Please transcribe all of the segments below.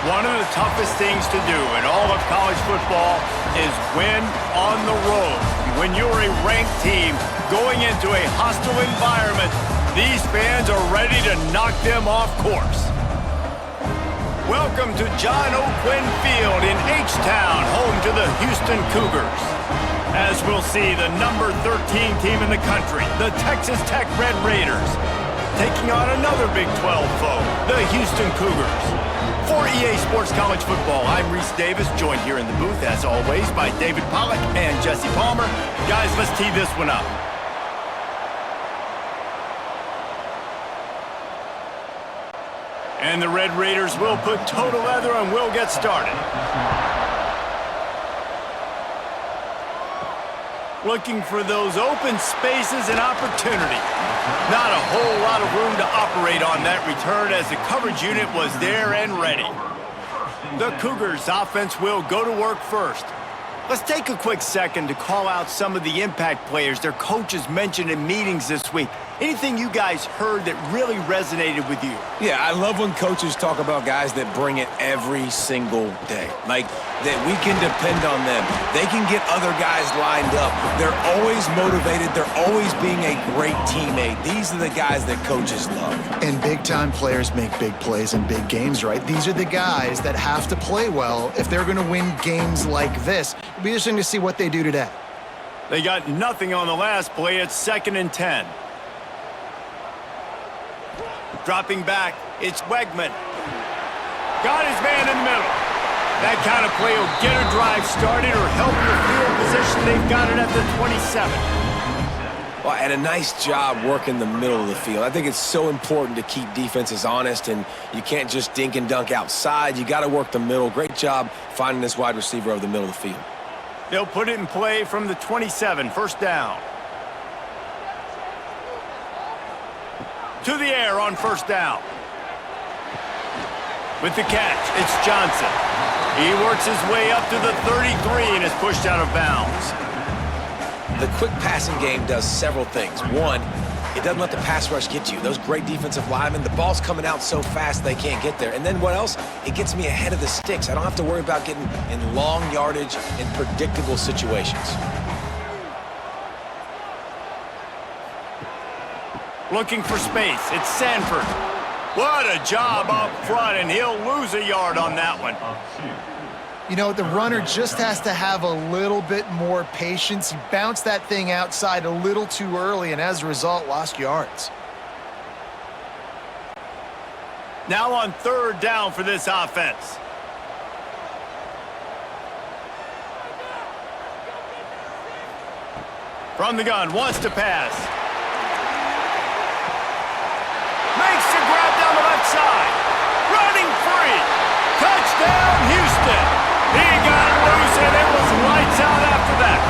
One of the toughest things to do in all of college football is win on the road. When you're a ranked team going into a hostile environment, these fans are ready to knock them off course. Welcome to John O. Quinn Field in H-Town, home to the Houston Cougars. As we'll see, the number 13 team in the country, the Texas Tech Red Raiders, taking on another Big 12 foe, the Houston Cougars. For EA Sports College Football, I'm Reese Davis, joined here in the booth, as always, by David Pollack and Jesse Palmer. Guys, let's tee this one up. And the Red Raiders will put toe to leather and we'll get started. Looking for those open spaces and opportunity. Not a whole lot of room to operate on that return as the coverage unit was there and ready. The Cougars offense will go to work first. Let's take a quick second to call out some of the impact players their coaches mentioned in meetings this week. Anything you guys heard that really resonated with you? Yeah, I love when coaches talk about guys that bring it every single day. Like, that we can depend on them. They can get other guys lined up. They're always motivated. They're always being a great teammate. These are the guys that coaches love. And big-time players make big plays in big games, right? These are the guys that have to play well if they're going to win games like this. It'll be interesting to see what they do today. They got nothing on the last play. It's 2nd and 10. Dropping back, it's Wegman. Got his man in the middle. That kind of play will get a drive started or help your field position. They've got it at the 27. Well, and a nice job working the middle of the field. I think it's so important to keep defenses honest, and you can't just dink and dunk outside. You got to work the middle. Great job finding this wide receiver over the middle of the field. They'll put it in play from the 27, first down. To the air on first down. With the catch, it's Johnson. He works his way up to the 33 and is pushed out of bounds. The quick passing game does several things. One, it doesn't let the pass rush get to you. Those great defensive linemen, the ball's coming out so fast they can't get there. And then what else? It gets me ahead of the sticks. I don't have to worry about getting in long yardage and predictable situations. Looking for space, it's Sanford. What a job up front, and he'll lose a yard on that one. You know, the runner just has to have a little bit more patience. He bounced that thing outside a little too early, and as a result, lost yards. Now on 3rd down for this offense. From the gun, wants to pass. Makes the grab down the left side. Running free. Touchdown, Houston. He got loose, and it was lights out after that.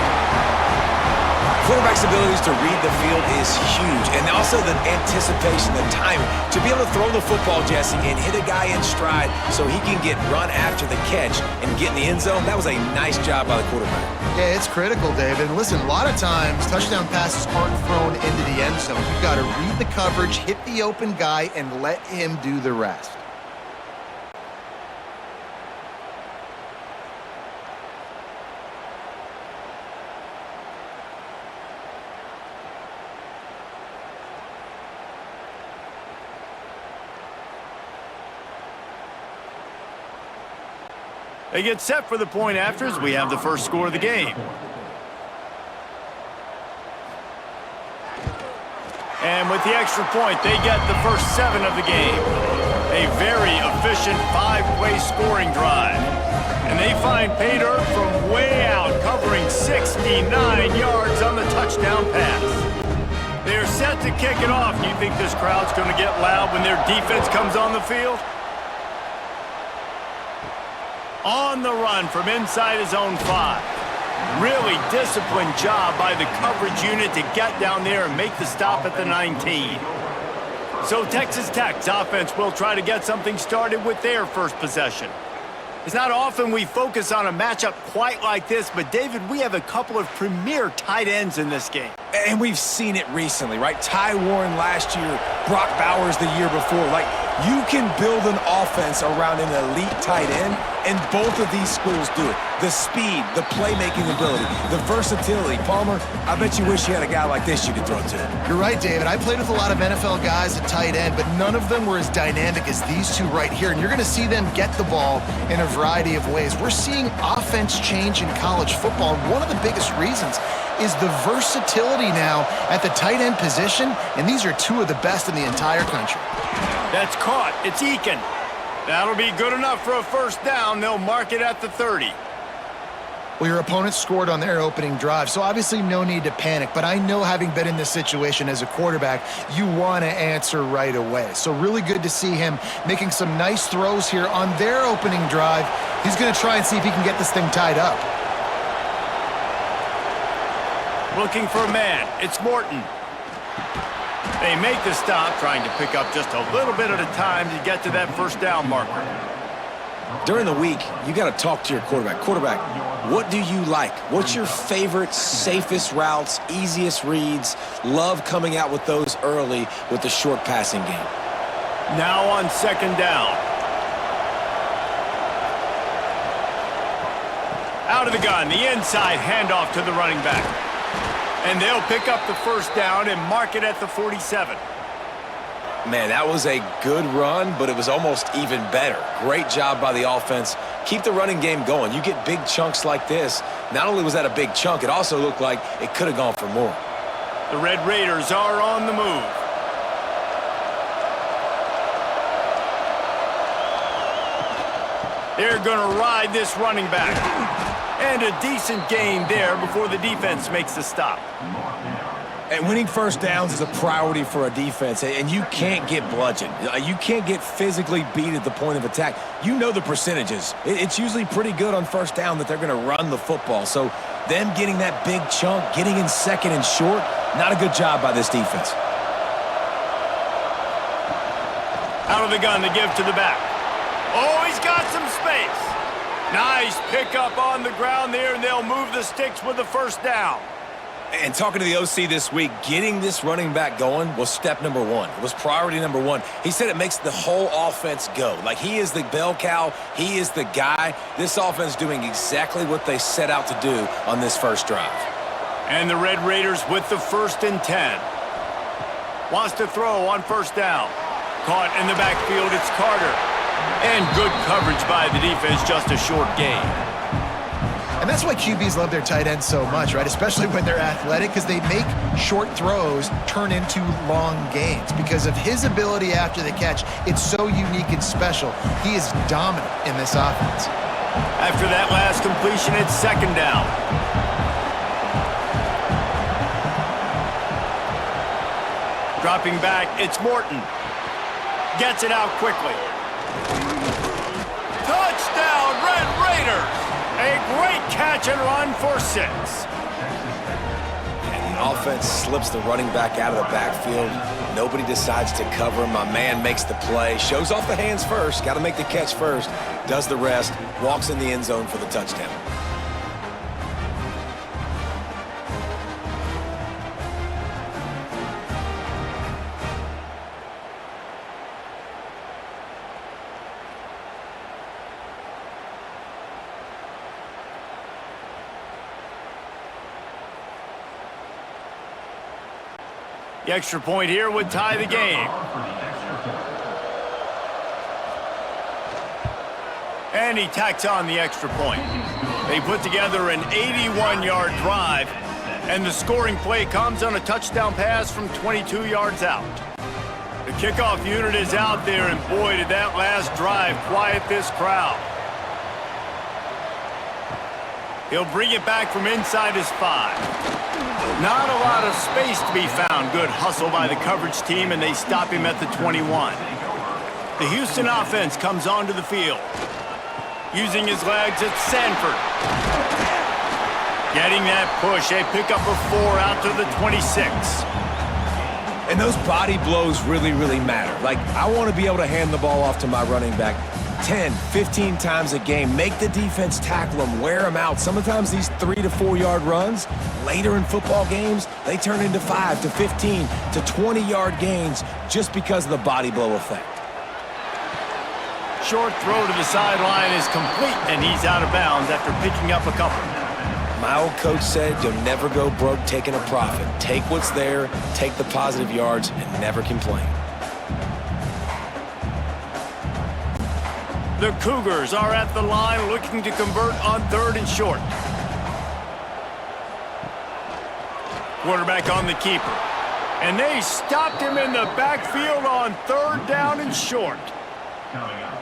Quarterback's abilities to read the field is huge, and also the anticipation, the timing. To be able to throw the football, Jesse, and hit a guy in stride so he can get run after the catch and get in the end zone, that was a nice job by the quarterback. Yeah, it's critical, David. And listen, a lot of times, touchdown passes aren't thrown into the end zone. You've got to read the coverage, hit the open guy, and let him do the rest. They get set for the point after as we have the first score of the game. And with the extra point, they get the first 7 of the game. A very efficient 5-play scoring drive. And they find pay dirt from way out, covering 69 yards on the touchdown pass. They are set to kick it off. Do you think this crowd's going to get loud when their defense comes on the field? On the run from inside his own 5. Really disciplined job by the coverage unit to get down there and make the stop at the 19. So Texas Tech's offense will try to get something started with their first possession. It's not often we focus on a matchup quite like this, but David, we have a couple of premier tight ends in this game. And we've seen it recently, right? Ty Warren last year, Brock Bowers the year before. Like, You can build an offense around an elite tight end, and both of these schools do it. The speed, the playmaking ability, the versatility. Palmer, I bet you wish you had a guy like this you could throw to. You're right, David. I played with a lot of NFL guys at tight end, but none of them were as dynamic as these two right here. And you're going to see them get the ball in a variety of ways. We're seeing offense change in college football. And one of the biggest reasons is the versatility now at the tight end position. And these are two of the best in the entire country. That's caught. It's Eakin. That'll be good enough for a first down. They'll mark it at the 30. Well, your opponent scored on their opening drive, so obviously no need to panic. But I know, having been in this situation as a quarterback, you want to answer right away. So really good to see him making some nice throws here on their opening drive. He's going to try and see if he can get this thing tied up. Looking for a man. It's Morton. They make the stop, trying to pick up just a little bit at a time to get to that first down marker. During the week, you got to talk to your quarterback. Quarterback, what do you like? What's your favorite, safest routes, easiest reads? Love coming out with those early with the short passing game. Now on second down. Out of the gun, the inside handoff to the running back. And they'll pick up the first down and mark it at the 47. Man, that was a good run, but it was almost even better. Great job by the offense. Keep the running game going. You get big chunks like this. Not only was that a big chunk, it also looked like it could have gone for more. The Red Raiders are on the move. They're going to ride this running back. And a decent gain there before the defense makes the stop. And winning first downs is a priority for a defense, and you can't get bludgeoned. You can't get physically beat at the point of attack. You know the percentages. It's usually pretty good on first down that they're going to run the football. So them getting that big chunk, getting in second and short, not a good job by this defense. Out of the gun to give to the back. Oh, he's got some space. Nice pickup on the ground there, and they'll move the sticks with the first down. And talking to the OC this week, getting this running back going was step number one. It was priority number one. He said it makes the whole offense go. Like, he is the bell cow. He is the guy. This offense doing exactly what they set out to do on this first drive. And the Red Raiders with the 1st and 10. Wants to throw on first down. Caught in the backfield, it's Carter. And good coverage by the defense, just a short gain. And that's why QBs love their tight ends so much, right? Especially when they're athletic, because they make short throws turn into long gains. Because of his ability after the catch, it's so unique and special. He is dominant in this offense. After that last completion, it's second down. Dropping back, it's Morton. Gets it out quickly. Touchdown, Red Raiders! A great catch and run for 6. And the offense slips the running back out of the backfield. Nobody decides to cover him. My man makes the play. Shows off the hands first. Got to make the catch first. Does the rest. Walks in the end zone for the touchdown. The extra point here would tie the game. And he tacks on the extra point. They put together an 81-yard drive, and the scoring play comes on a touchdown pass from 22 yards out. The kickoff unit is out there, and boy, did that last drive quiet this crowd. He'll bring it back from inside his 5. Not a lot of space to be found. Good hustle by the coverage team, and they stop him at the 21. The Houston offense comes onto the field. Using his legs, it's Sanford. Getting that push, a pickup of 4 out to the 26. And those body blows really, really matter. Like, I want to be able to hand the ball off to my running back 10, 15 times a game. Make the defense tackle them, wear them out. Sometimes these 3 to 4 yard runs, later in football games, they turn into 5 to 15 to 20 yard gains just because of the body blow effect. short throw to the sideline is complete, and he's out of bounds after picking up a couple. My old coach said you'll never go broke taking a profit. Take what's there, take the positive yards, and never complain. The Cougars are at the line looking to convert on 3rd and short. Quarterback on the keeper. And they stopped him in the backfield on 3rd down and short.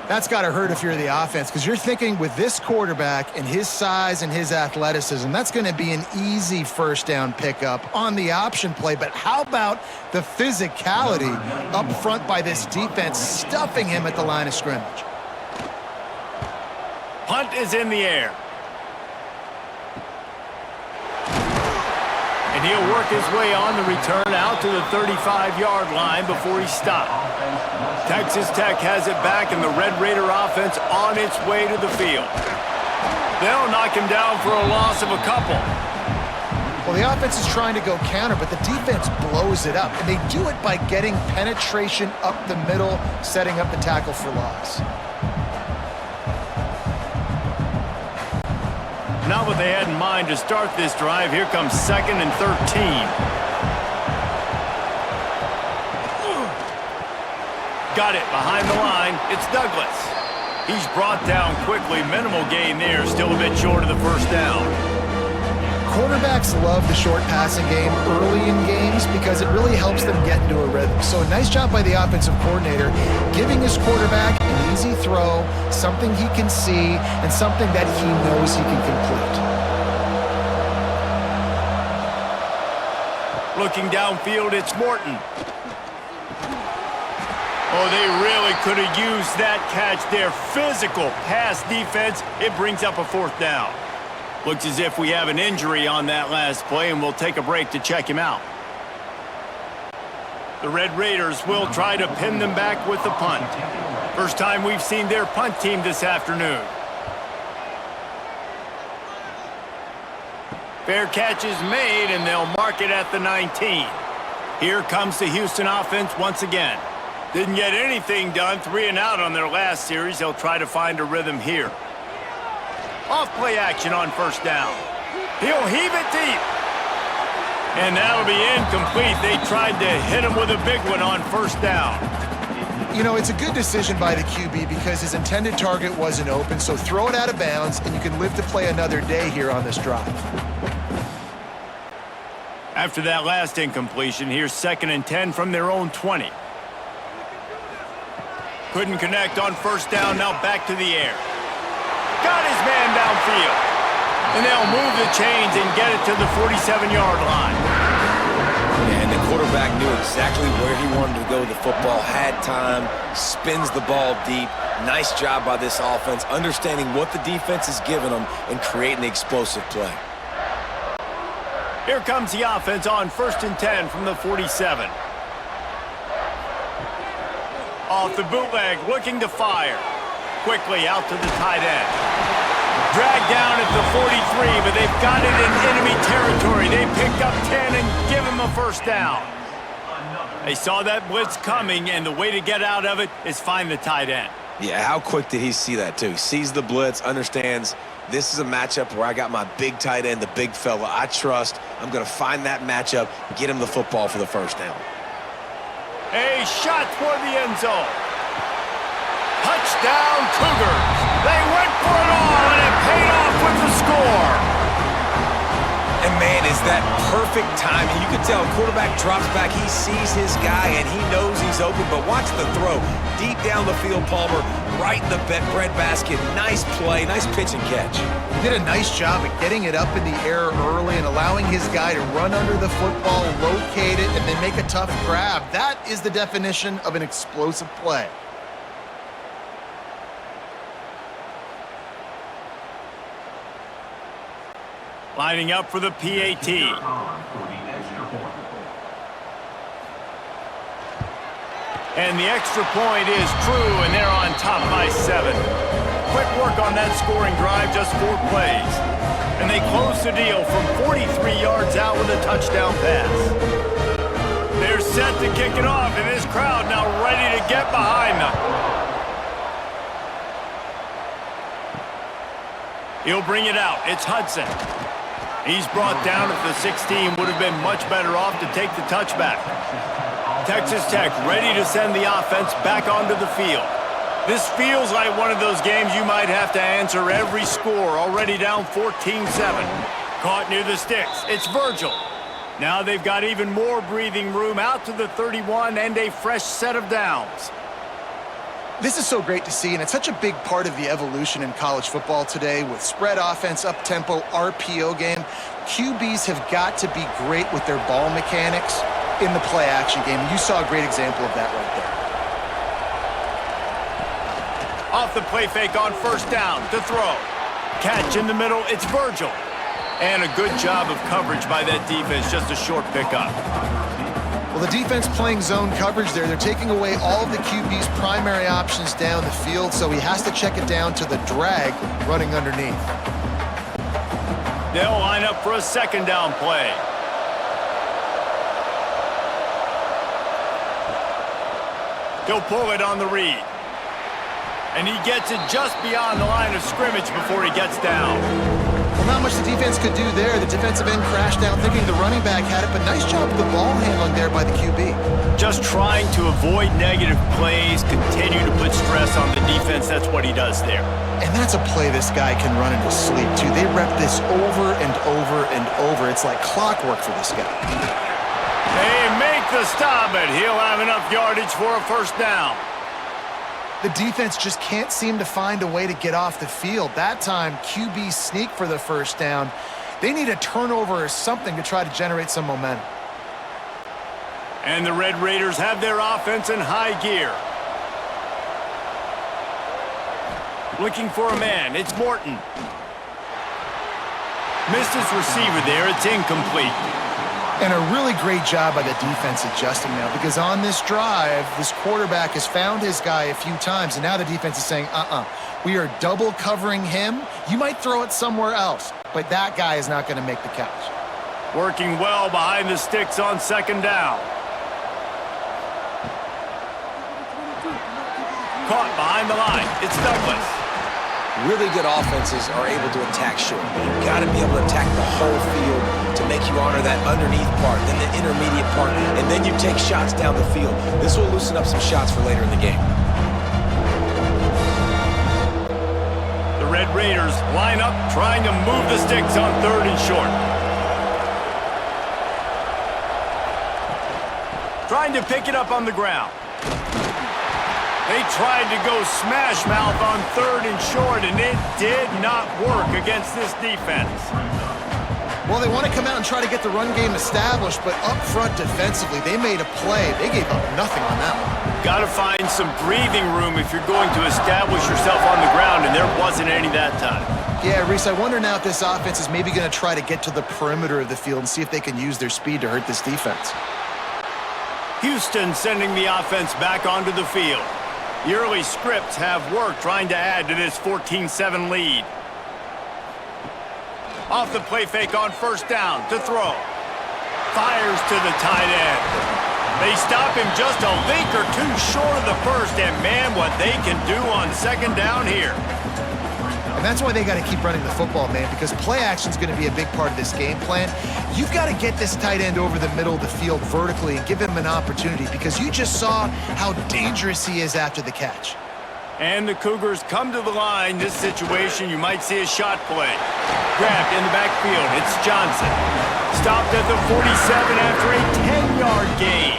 That's got to hurt if you're the offense, because you're thinking with this quarterback and his size and his athleticism, that's going to be an easy 1st down pickup on the option play. But how about the physicality up front by this defense, stuffing him at the line of scrimmage? Punt is in the air. And he'll work his way on the return out to the 35-yard line before he stopped. Texas Tech has it back, and the Red Raider offense on its way to the field. They'll knock him down for a loss of a couple. Well, the offense is trying to go counter, but the defense blows it up, and they do it by getting penetration up the middle, setting up the tackle for loss. Not what they had in mind to start this drive. Here comes 2nd and 13. Got it behind the line. It's Douglas. He's brought down quickly. Minimal gain there. Still a bit short of the 1st down. Quarterbacks love the short passing game early in games because it really helps them get into a rhythm. So a nice job by the offensive coordinator, giving his quarterback an easy throw, something he can see, and something that he knows he can complete. Looking downfield, it's Morton. Oh, they really could have used that catch there. Physical pass defense. It brings up a 4th down. Looks as if we have an injury on that last play, and we'll take a break to check him out. The Red Raiders will try to pin them back with the punt. First time we've seen their punt team this afternoon. Fair catch is made, and they'll mark it at the 19. Here comes the Houston offense once again. Didn't get anything done, 3 and out on their last series. They'll try to find a rhythm here. Off-play action on 1st down. He'll heave it deep. And that'll be incomplete. They tried to hit him with a big one on 1st down. You know, it's a good decision by the QB because his intended target wasn't open, so throw it out of bounds, and you can live to play another day here on this drive. After that last incompletion, here's 2nd and 10 from their own 20. Couldn't connect on 1st down, now back to the air. Got his man downfield. And they'll move the chains and get it to the 47-yard line. And the quarterback knew exactly where he wanted to go with the football, had time, spins the ball deep. Nice job by this offense, understanding what the defense is giving them and creating the explosive play. Here comes the offense on 1st and 10 from the 47. Off the bootleg, looking to fire. Quickly out to the tight end. Dragged down at the 43, but they've got it in enemy territory. They pick up 10 and give him a 1st down. They saw that blitz coming, and the way to get out of it is find the tight end. Yeah, how quick did he see that, too? Sees the blitz, understands this is a matchup where I got my big tight end, the big fella I trust. I'm going to find that matchup, get him the football for the 1st down. A shot toward the end zone. Touchdown, Cougars. They went for it all, and it paid off with the score. And, man, is that perfect timing. You can tell quarterback drops back. He sees his guy, and he knows he's open. But watch the throw. Deep down the field, Palmer, right in the bread basket. Nice play, nice pitch and catch. He did a nice job at getting it up in the air early and allowing his guy to run under the football, locate it, and then make a tough grab. That is the definition of an explosive play. Lining up for the PAT. And the extra point is true, and they're on top by 7. Quick work on that scoring drive, just 4 plays. And they close the deal from 43 yards out with a touchdown pass. They're set to kick it off, and this crowd now ready to get behind them. He'll bring it out. It's Hudson. He's brought down at the 16. Would have been much better off to take the touchback. Texas Tech ready to send the offense back onto the field. This feels like one of those games you might have to answer every score. Already down 14-7. Caught near the sticks. It's Virgil. Now they've got even more breathing room out to the 31 and a fresh set of downs. This is so great to see, and it's such a big part of the evolution in college football today with spread offense, up-tempo, RPO game. QBs have got to be great with their ball mechanics in the play-action game, and you saw a great example of that right there. Off the play fake on first down to throw. Catch in the middle, it's Virgil. And a good job of coverage by that defense, just a short pickup. Well, the defense playing zone coverage there. They're taking away all of the QB's primary options down the field, so he has to check it down to the drag running underneath. They'll line up for a second down play. He'll pull it on the read. And he gets it just beyond the line of scrimmage before he gets down. Well, not much the defense could do there. The defensive end crashed down thinking the running back had it, but nice job with the ball handling there by the QB. Just trying to avoid negative plays, continue to put stress on the defense. That's what he does there. And that's a play this guy can run in his sleep, too. They rep this over and over and over. It's like clockwork for this guy. They make the stop, but he'll have enough yardage for a first down. The defense just can't seem to find a way to get off the field. That time, QB sneak for the first down. They need a turnover or something to try to generate some momentum. And the Red Raiders have their offense in high gear. Looking for a man, it's Morton. Missed his receiver there, it's incomplete. And a really great job by the defense adjusting now, because on this drive, this quarterback has found his guy a few times, and now the defense is saying, we are double covering him. You might throw it somewhere else, but that guy is not going to make the catch. Working well behind the sticks on second down. Caught behind the line. It's Douglas. Really good offenses are able to attack short. You've got to be able to attack the whole field to make you honor that underneath part, then the intermediate part, and then you take shots down the field. This will loosen up some shots for later in the game. The Red Raiders line up, trying to move the sticks on third and short. Trying to pick it up on the ground. They tried to go smash mouth on third and short, and it did not work against this defense. Well, they want to come out and try to get the run game established, but up front defensively, they made a play. They gave up nothing on that one. Got to find some breathing room if you're going to establish yourself on the ground, and there wasn't any that time. Yeah, Reese, I wonder now if this offense is maybe going to try to get to the perimeter of the field and see if they can use their speed to hurt this defense. Houston sending the offense back onto the field. The early scripts have worked trying to add to this 14-7 lead. Off the play fake on first down to throw. Fires to the tight end. They stop him just a link or two short of the first, and man, what they can do on second down here. And that's why they got to keep running the football, man, because play action is going to be a big part of this game plan. You've got to get this tight end over the middle of the field vertically and give him an opportunity, because you just saw how dangerous he is after the catch. And the Cougars come to the line. This situation, you might see a shot play. Grabbed in the backfield, it's Johnson. Stopped at the 47 after a 10-yard gain.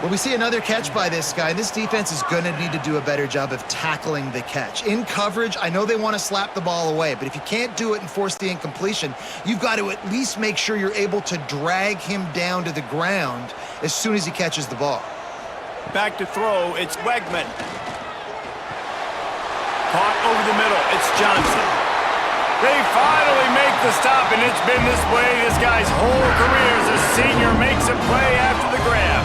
Well, we see another catch by this guy. This defense is going to need to do a better job of tackling the catch. In coverage, I know they want to slap the ball away, but if you can't do it and force the incompletion, you've got to at least make sure you're able to drag him down to the ground as soon as he catches the ball. Back to throw, it's Wegman. Caught over the middle, it's Johnson. They finally make the stop, and it's been this way this guy's whole career as a senior. Makes a play after the grab.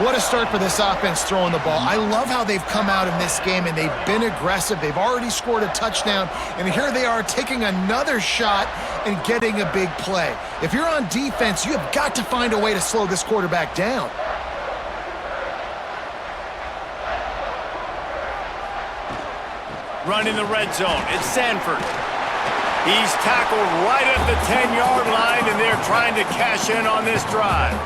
What a start for this offense throwing the ball. I love how they've come out in this game, and they've been aggressive. They've already scored a touchdown, and here they are taking another shot and getting a big play. If you're on defense, you have got to find a way to slow this quarterback down. Running the red zone, it's Sanford. He's tackled right at the 10-yard line, and they're trying to cash in on this drive.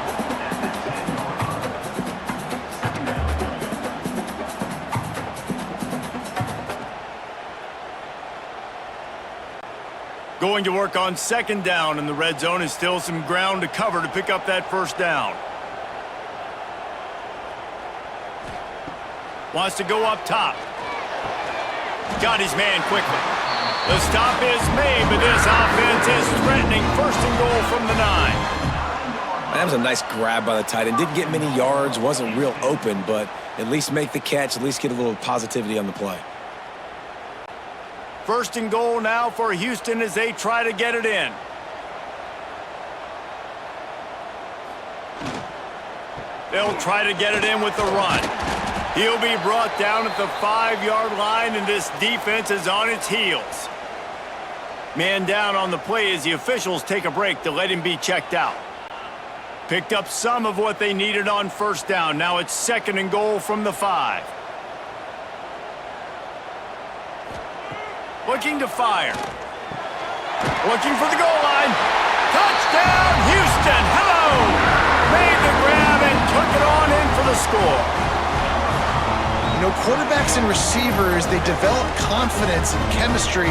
Going to work on second down in the red zone, and still some ground to cover to pick up that first down. Wants to go up top. Got his man quickly. The stop is made, but this offense is threatening. First and goal from the 9. That was a nice grab by the tight end. Didn't get many yards, wasn't real open, but at least make the catch, at least get a little positivity on the play. First and goal now for Houston as they try to get it in. They'll try to get it in with the run. He'll be brought down at the 5-yard line, and this defense is on its heels. Man down on the play as the officials take a break to let him be checked out. Picked up some of what they needed on first down. Now it's second and goal from the 5. Looking to fire. Looking for the goal line. Touchdown, Houston! Hello! Made the grab and took it on in for the score. You know, quarterbacks and receivers, they develop confidence and chemistry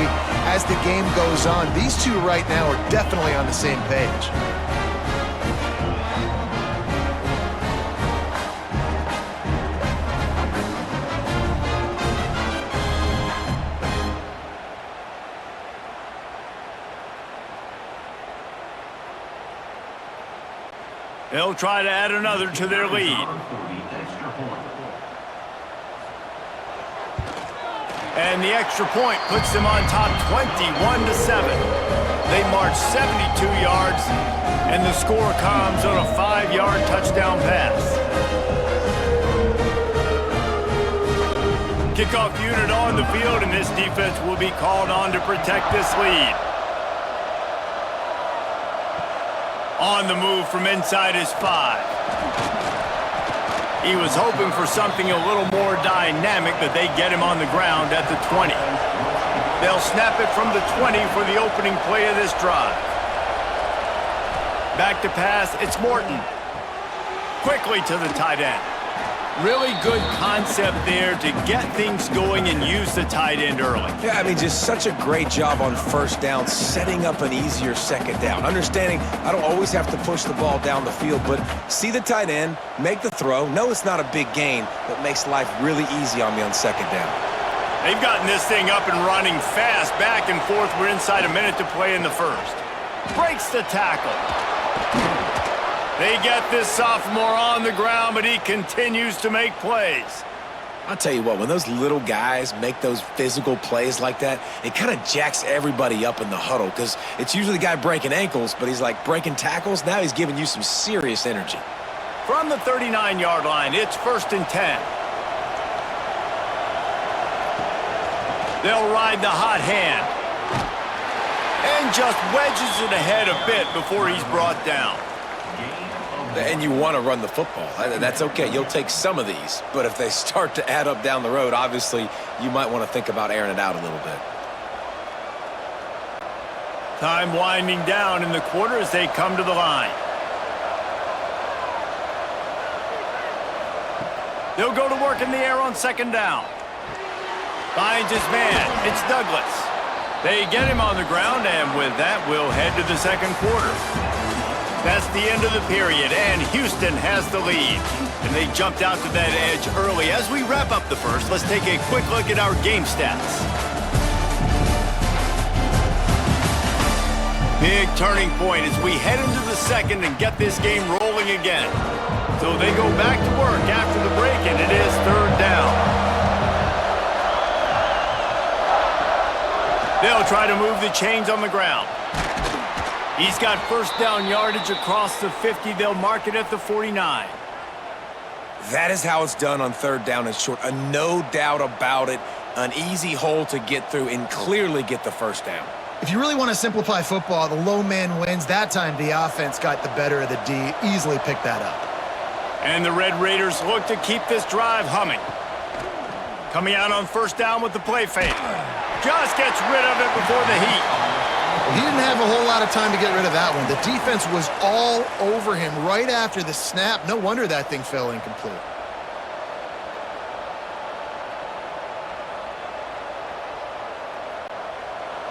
as the game goes on. These two right now are definitely on the same page. They'll try to add another to their lead. And the extra point puts them on top 21-7. They march 72 yards, and the score comes on a 5-yard touchdown pass. Kickoff unit on the field, and this defense will be called on to protect this lead. On the move from inside his 5. He was hoping for something a little more dynamic, but they get him on the ground at the 20. They'll snap it from the 20 for the opening play of this drive. Back to pass, it's Morton. Quickly to the tight end. Really good concept there to get things going and use the tight end early. Yeah, I mean, just such a great job on first down, setting up an easier second down. Understanding I don't always have to push the ball down the field, but see the tight end, make the throw. No, it's not a big gain, but makes life really easy on me on second down. They've gotten this thing up and running fast, back and forth. We're inside a minute to play in the first. Breaks the tackle. They get this sophomore on the ground, but he continues to make plays. I'll tell you what, when those little guys make those physical plays like that, it kind of jacks everybody up in the huddle because it's usually the guy breaking ankles, but he's like breaking tackles. Now he's giving you some serious energy. From the 39-yard line, it's first and 10. They'll ride the hot hand. And just wedges it ahead a bit before he's brought down. And you want to run the football. That's okay. You'll take some of these. But if they start to add up down the road, obviously, you might want to think about airing it out a little bit. Time winding down in the quarter as they come to the line. They'll go to work in the air on second down. Finds his man. It's Douglas. They get him on the ground, and with that, we'll head to the second quarter. That's the end of the period, and Houston has the lead. And they jumped out to that edge early. As we wrap up the first, let's take a quick look at our game stats. Big turning point as we head into the second and get this game rolling again. So they go back to work after the break, and it is third down. They'll try to move the chains on the ground. He's got first down yardage across the 50. They'll mark it at the 49. That is how it's done on third down and short. No doubt about it. An easy hole to get through and clearly get the first down. If you really want to simplify football, the low man wins. That time the offense got the better of the D. Easily picked that up. And the Red Raiders look to keep this drive humming. Coming out on first down with the play fake. Just gets rid of it before the heat. Well, he didn't have a whole lot of time to get rid of that one. The defense was all over him right after the snap. No wonder that thing fell incomplete.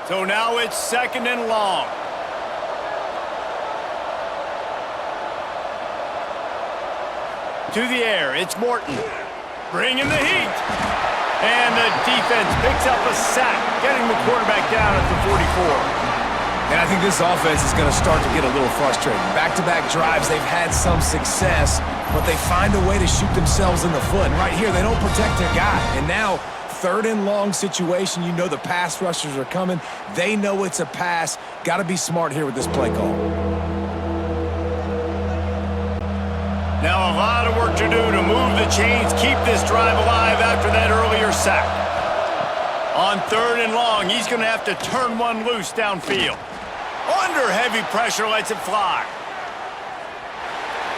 So now it's 2nd and long. To the air, it's Morton. Bringing the heat. And the defense picks up a sack, getting the quarterback down at the 44. And I think this offense is going to start to get a little frustrating. Back-to-back drives, they've had some success, but they find a way to shoot themselves in the foot. And right here, they don't protect their guy. And now, 3rd and long situation, you know the pass rushers are coming. They know it's a pass. Got to be smart here with this play call. Now a lot of work to do to move the chains, keep this drive alive after that earlier sack. On 3rd and long, he's going to have to turn one loose downfield. Under heavy pressure, lets it fly.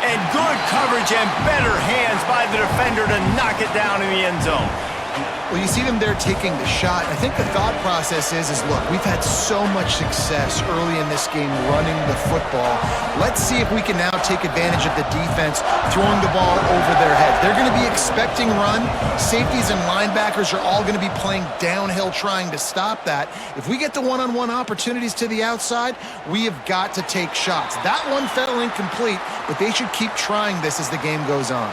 And good coverage and better hands by the defender to knock it down in the end zone. Well, you see them there taking the shot. I think the thought process is look, we've had so much success early in this game running the football. Let's see if we can now take advantage of the defense throwing the ball over their head. They're going to be expecting run. Safeties and linebackers are all going to be playing downhill trying to stop that. If we get the one-on-one opportunities to the outside, we have got to take shots. That one fell incomplete, but they should keep trying this as the game goes on.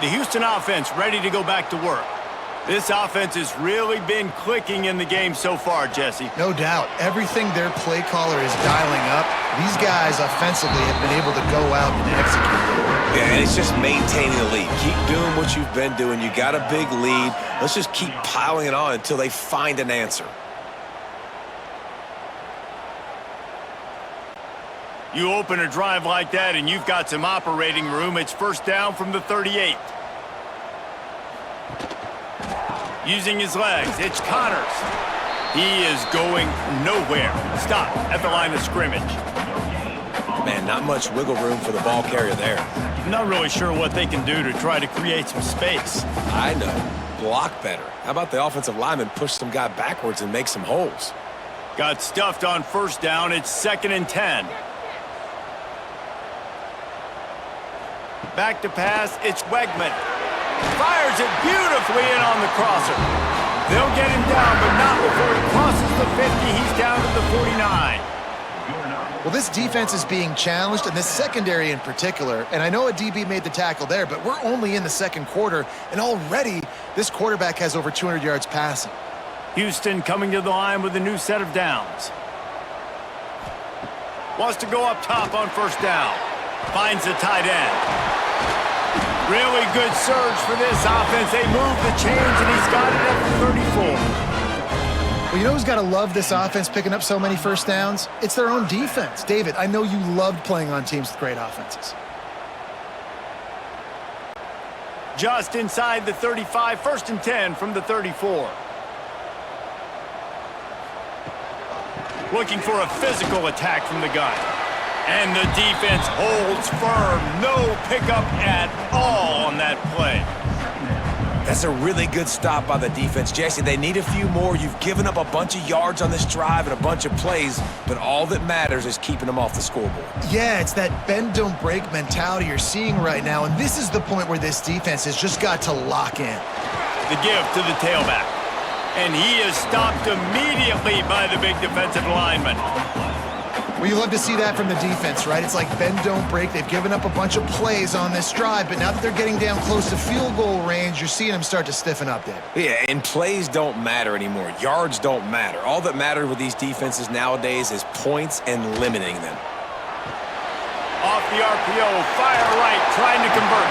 The Houston offense ready to go back to work. This offense has really been clicking in the game so far, Jesse. No doubt. Everything their play caller is dialing up, these guys offensively have been able to go out and execute. Yeah, and it's just maintaining the lead. Keep doing what you've been doing. You got a big lead. Let's just keep piling it on until they find an answer. You open a drive like that and you've got some operating room. It's 1st down from the 38. Using his legs, it's Connors. He is going nowhere. Stop at the line of scrimmage. Man, not much wiggle room for the ball carrier there. I'm not really sure what they can do to try to create some space. I know. Block better. How about the offensive lineman push some guy backwards and make some holes? Got stuffed on 1st down. It's 2nd and 10. Back to pass, it's Wegman. Fires it beautifully in on the crosser. They'll get him down, but not before he crosses the 50. He's down to the 49. Well, this defense is being challenged, and this secondary in particular. And I know a DB made the tackle there, but we're only in the 2nd quarter, and already this quarterback has over 200 yards passing. Houston coming to the line with a new set of downs. Wants to go up top on 1st down. Finds the tight end. Really good surge for this offense. They move the chains, and he's got it at the 34. Well, you know who's got to love this offense picking up so many 1st downs? It's their own defense. David, I know you loved playing on teams with great offenses. Just inside the 35, 1st and 10 from the 34. Looking for a physical attack from the gun. And the defense holds firm. No pickup at all on that play. That's a really good stop by the defense. Jesse, they need a few more. You've given up a bunch of yards on this drive and a bunch of plays, but all that matters is keeping them off the scoreboard. Yeah, it's that bend, don't break mentality you're seeing right now, and this is the point where this defense has just got to lock in. The give to the tailback. And he is stopped immediately by the big defensive lineman. Well, you love to see that from the defense, right? It's like bend, don't break. They've given up a bunch of plays on this drive, but now that they're getting down close to field goal range, you're seeing them start to stiffen up, David. Yeah, and plays don't matter anymore. Yards don't matter. All that matters with these defenses nowadays is points and limiting them. Off the RPO, fire right, trying to convert.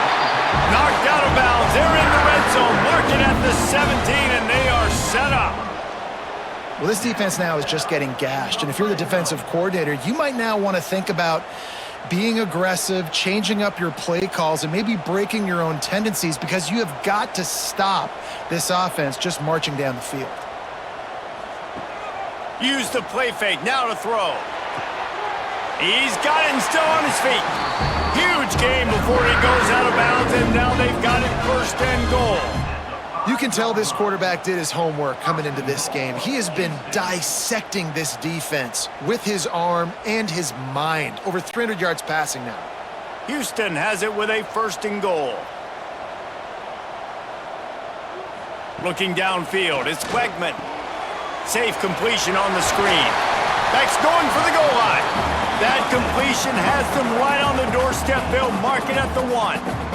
Knocked out of bounds. They're in the red zone. Mark it at the 17, and they are set up. Well, this defense now is just getting gashed, and if you're the defensive coordinator, you might now want to think about being aggressive, changing up your play calls, and maybe breaking your own tendencies, because you have got to stop this offense just marching down the field. Use the play fake, now to throw. He's got it and still on his feet. Huge game before he goes out of bounds, and now they've got it 1st and goal. You can tell this quarterback did his homework coming into this game. He has been dissecting this defense with his arm and his mind. Over 300 yards passing now. Houston has it with a 1st and goal. Looking downfield, it's Wegman. Safe completion on the screen. Beck's going for the goal line. That completion has them right on the doorstep. They'll mark it at the 1.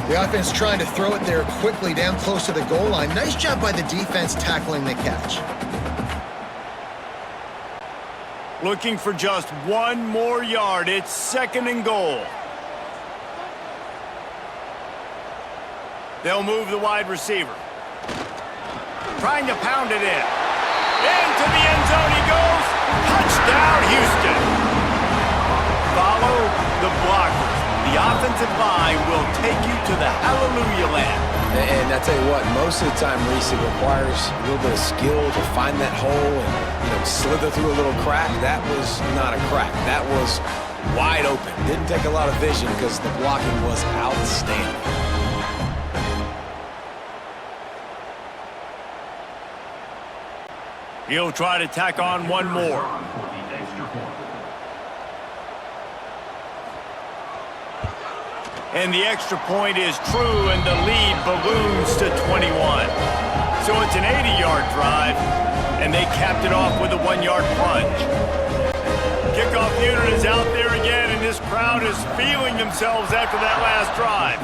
The offense trying to throw it there quickly down close to the goal line. Nice job by the defense tackling the catch. Looking for just 1 more yard. It's 2nd and goal. They'll move the wide receiver. Trying to pound it in. Into the end zone he goes. Touchdown, Houston. Follow the blockers. The offensive line will take you to the hallelujah land. And I tell you what, most of the time, Reese, it requires a little bit of skill to find that hole and, slither through a little crack. That was not a crack. That was wide open. Didn't take a lot of vision because the blocking was outstanding. He'll try to tack on 1 more. And the extra point is true, and the lead balloons to 21. So it's an 80-yard drive, and they capped it off with a 1-yard plunge. Kickoff unit is out there again, and this crowd is feeling themselves after that last drive.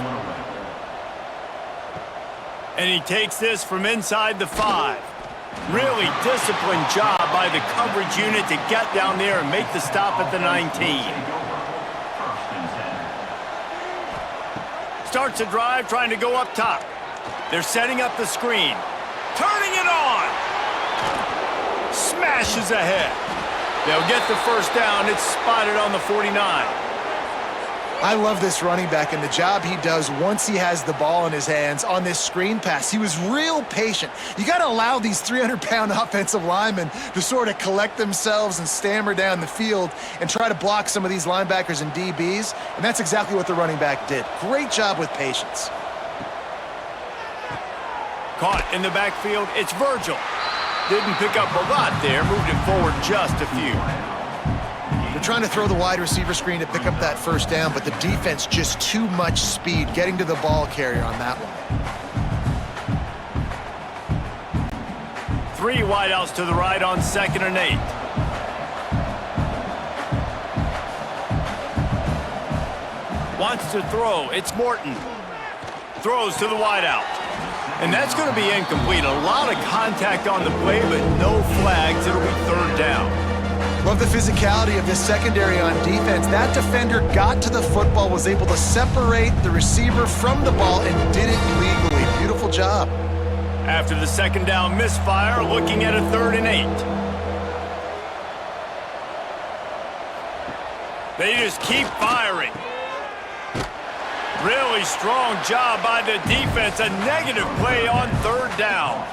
And he takes this from inside the 5. Really disciplined job by the coverage unit to get down there and make the stop at the 19. Starts a drive trying to go up top. They're setting up the screen. Turning it on. Smashes ahead. They'll get the 1st down. It's spotted on the 49. I love this running back and the job he does once he has the ball in his hands on this screen pass. He was real patient. You got to allow these 300-pound offensive linemen to sort of collect themselves and stammer down the field and try to block some of these linebackers and DBs, and that's exactly what the running back did. Great job with patience. Caught in the backfield, it's Virgil. Didn't pick up a lot there, moved it forward just a few. They're trying to throw the wide receiver screen to pick up that 1st down, but the defense just too much speed getting to the ball carrier on that one. 3 wideouts to the right on 2nd and 8. Wants to throw. It's Morton. Throws to the wideout. And that's going to be incomplete. A lot of contact on the play, but no flags. It'll be 3rd down. Love the physicality of this secondary on defense. That defender got to the football, was able to separate the receiver from the ball, and did it legally. Beautiful job. After the 2nd down misfire, looking at a 3rd and 8. They just keep firing. Really strong job by the defense. A negative play on 3rd down.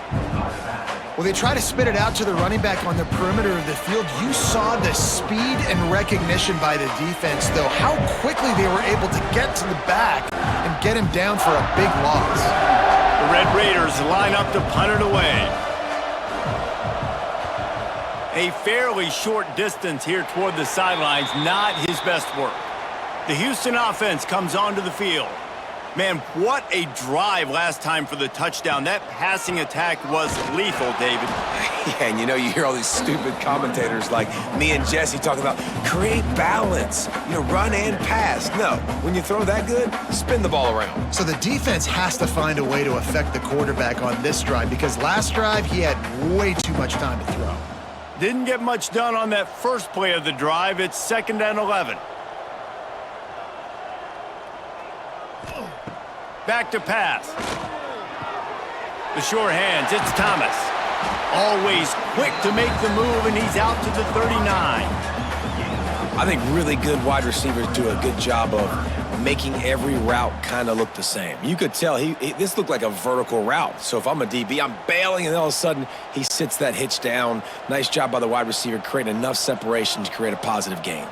Well, they try to spit it out to the running back on the perimeter of the field. You saw the speed and recognition by the defense, though. How quickly they were able to get to the back and get him down for a big loss. The Red Raiders line up to punt it away. A fairly short distance here toward the sidelines, not his best work. The Houston offense comes onto the field. Man, what a drive last time for the touchdown. That passing attack was lethal, David. Yeah, and you hear all these stupid commentators like me and Jesse talking about create balance, run and pass. No, when you throw that good, spin the ball around. So the defense has to find a way to affect the quarterback on this drive, because last drive he had way too much time to throw. Didn't get much done on that first play of the drive. It's 2nd and 11. Back to pass. The sure hands, it's Thomas. Always quick to make the move, and he's out to the 39. I think really good wide receivers do a good job of making every route kind of look the same. You could tell this looked like a vertical route. So if I'm a DB, I'm bailing, and all of a sudden he sits that hitch down. Nice job by the wide receiver, creating enough separation to create a positive gain.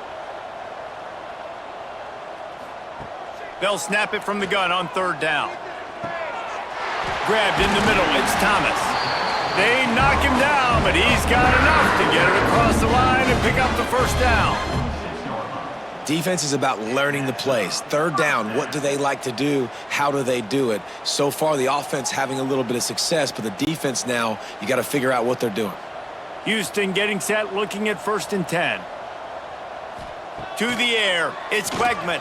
They'll snap it from the gun on 3rd down. Grabbed in the middle, it's Thomas. They knock him down, but he's got enough to get it across the line and pick up the first down. Defense is about learning the plays. Third down, what do they like to do? How do they do it? So far, the offense having a little bit of success, but the defense now, you got to figure out what they're doing. Houston getting set, looking at 1st and 10. To the air, it's Quegman.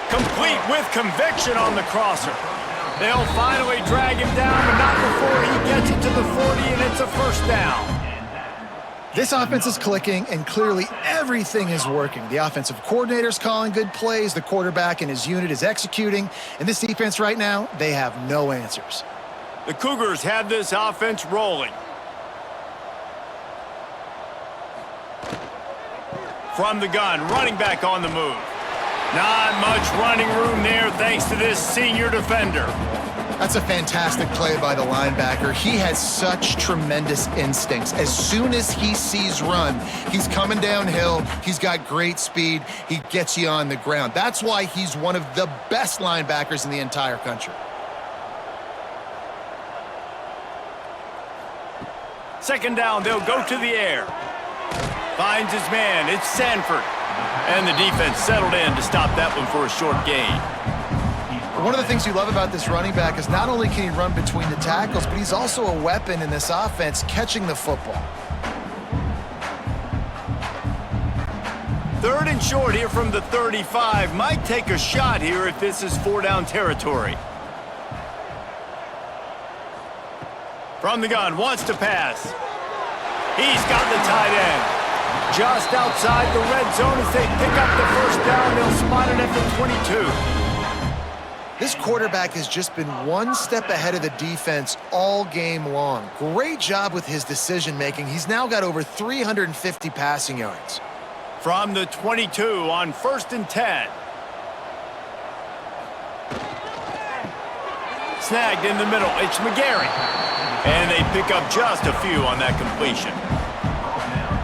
Complete with conviction on the crosser. They'll finally drag him down, but not before he gets it to the 40, and it's a first down. This offense is clicking, and clearly everything is working. The offensive coordinator's calling good plays, the quarterback and his unit is executing, and this defense right now, they have no answers. The Cougars have this offense rolling. From the gun, running back on the move. Not much running room there thanks to this senior defender. That's a fantastic play by the linebacker. He has such tremendous instincts. As soon as he sees run, he's coming downhill. He's got great speed. He gets you on the ground. That's why he's one of the best linebackers in the entire country. Second down, they'll go to the air. Finds his man, it's Sanford. And the defense settled in to stop that one for a short gain. One of the things you love about this running back is not only can he run between the tackles, but he's also a weapon in this offense, catching the football. 3rd and short here from the 35. Might take a shot here if this is 4-down territory. From the gun, wants to pass. He's got the tight end. Just outside the red zone as they pick up the first down. They'll spot it at the 22. This quarterback has just been one step ahead of the defense all game long. Great job with his decision-making. He's now got over 350 passing yards. From the 22 on 1st and 10. Snagged in the middle, it's McGarry. And they pick up just a few on that completion.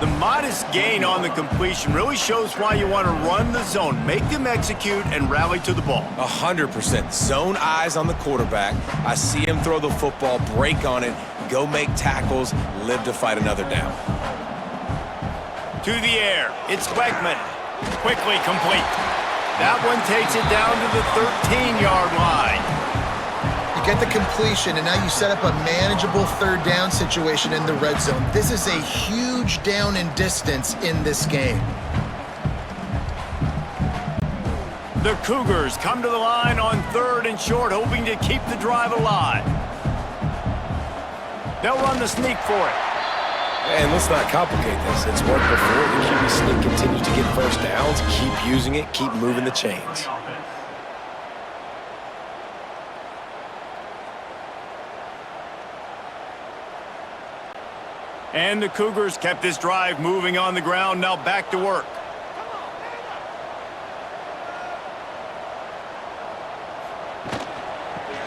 The modest gain on the completion really shows why you want to run the zone, make them execute, and rally to the ball. 100%. Zone eyes on the quarterback. I see him throw the football, break on it, go make tackles, live to fight another down. To the air, it's Quegman. Quickly complete. That one takes it down to the 13-yard line. Get the completion, and now you set up a manageable 3rd down situation in the red zone. This is a huge down in distance in this game. The Cougars come to the line on 3rd and short, hoping to keep the drive alive. They'll run the sneak for it. And let's not complicate this. It's worked before. The QB sneak continues to get first downs. Keep using it. Keep moving the chains. And the Cougars kept this drive moving on the ground. Now back to work.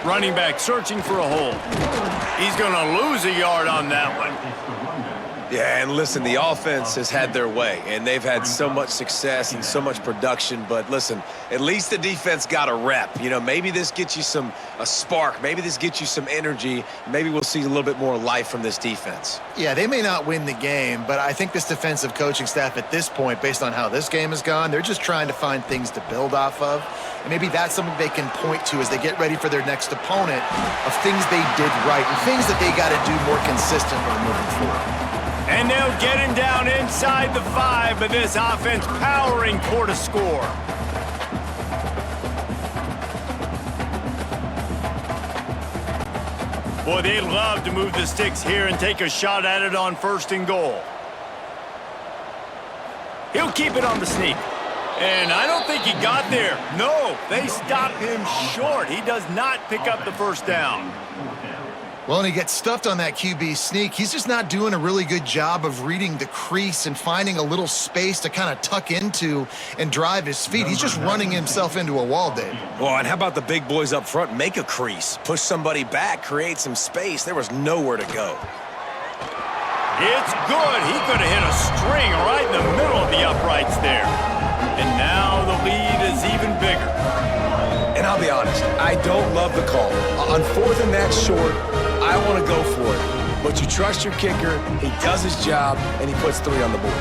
Running back searching for a hole. He's going to lose a yard on that one. Yeah, and listen, the offense has had their way, and they've had so much success and so much production. But listen, at least the defense got a rep. You know, maybe this gets you a spark. Maybe this gets you some energy. Maybe we'll see a little bit more life from this defense. Yeah, they may not win the game, but I think this defensive coaching staff at this point, based on how this game has gone, they're just trying to find things to build off of. And maybe that's something they can point to as they get ready for their next opponent of things they did right and things that they got to do more consistently moving forward. And they'll get him down inside the 5, but this offense powering toward a score. Boy, they'd love to move the sticks here and take a shot at it on 1st and goal. He'll keep it on the sneak. And I don't think he got there. No, they stop him short. He does not pick up the first down. Well, and he gets stuffed on that QB sneak. He's just not doing a really good job of reading the crease and finding a little space to kind of tuck into and drive his feet. He's just running himself into a wall, Dave. Well, and how about the big boys up front? Make a crease, push somebody back, create some space. There was nowhere to go. It's good. He could have hit a string right in the middle of the uprights there. And now the lead is even bigger. And I'll be honest, I don't love the call. On 4th and that short, I want to go for it. But you trust your kicker, he does his job, and he puts 3 on the board.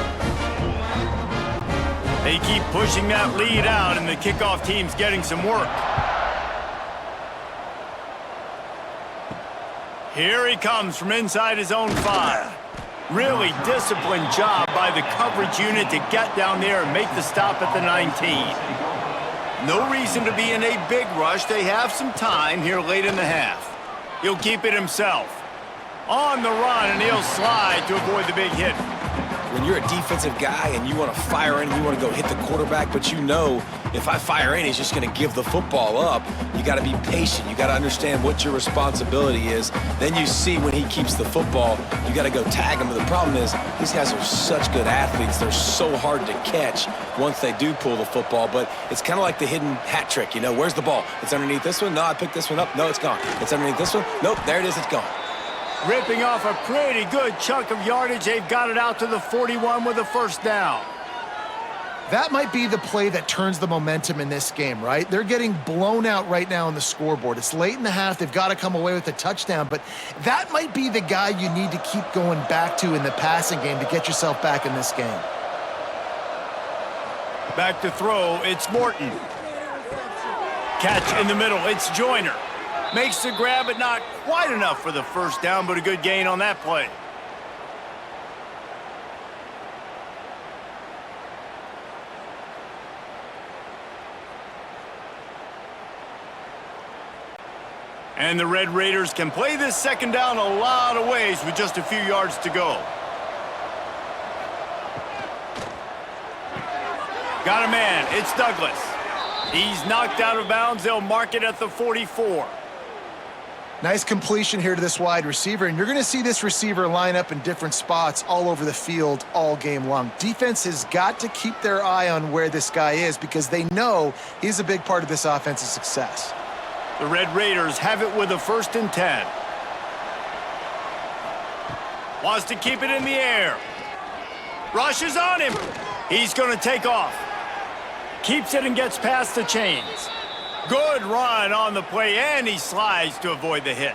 They keep pushing that lead out, and the kickoff team's getting some work. Here he comes from inside his own 5. Really disciplined job by the coverage unit to get down there and make the stop at the 19. No reason to be in a big rush. They have some time here late in the half. He'll keep it himself. On the run, and he'll slide to avoid the big hit. When you're a defensive guy and you want to fire in and you want to go hit the quarterback, but you know if I fire in, he's just going to give the football up. You got to be patient. You got to understand what your responsibility is. Then you see when he keeps the football, you got to go tag him. But the problem is these guys are such good athletes. They're so hard to catch once they do pull the football. But it's kind of like the hidden hat trick. You know, where's the ball? It's underneath this one. No, I picked this one up. No, it's gone. It's underneath this one. Nope, there it is. It's gone. Ripping off a pretty good chunk of yardage. They've got it out to the 41 with a first down. That might be the play that turns the momentum in this game, right? They're getting blown out right now on the scoreboard. It's late in the half. They've got to come away with a touchdown, but that might be the guy you need to keep going back to in the passing game to get yourself back in this game. Back to throw, it's Morton. Catch in the middle, it's Joyner. Makes the grab, but not quite enough for the first down, but a good gain on that play. And the Red Raiders can play this second down a lot of ways with just a few yards to go. Got a man, it's Douglas. He's knocked out of bounds. They'll mark it at the 44. Nice completion here to this wide receiver, and you're going to see this receiver line up in different spots all over the field all game long. Defense has got to keep their eye on where this guy is because they know he's a big part of this offense's success. The Red Raiders have it with a 1st and 10. Wants to keep it in the air. Rushes on him. He's going to take off. Keeps it and gets past the chains. Good run on the play, and he slides to avoid the hit.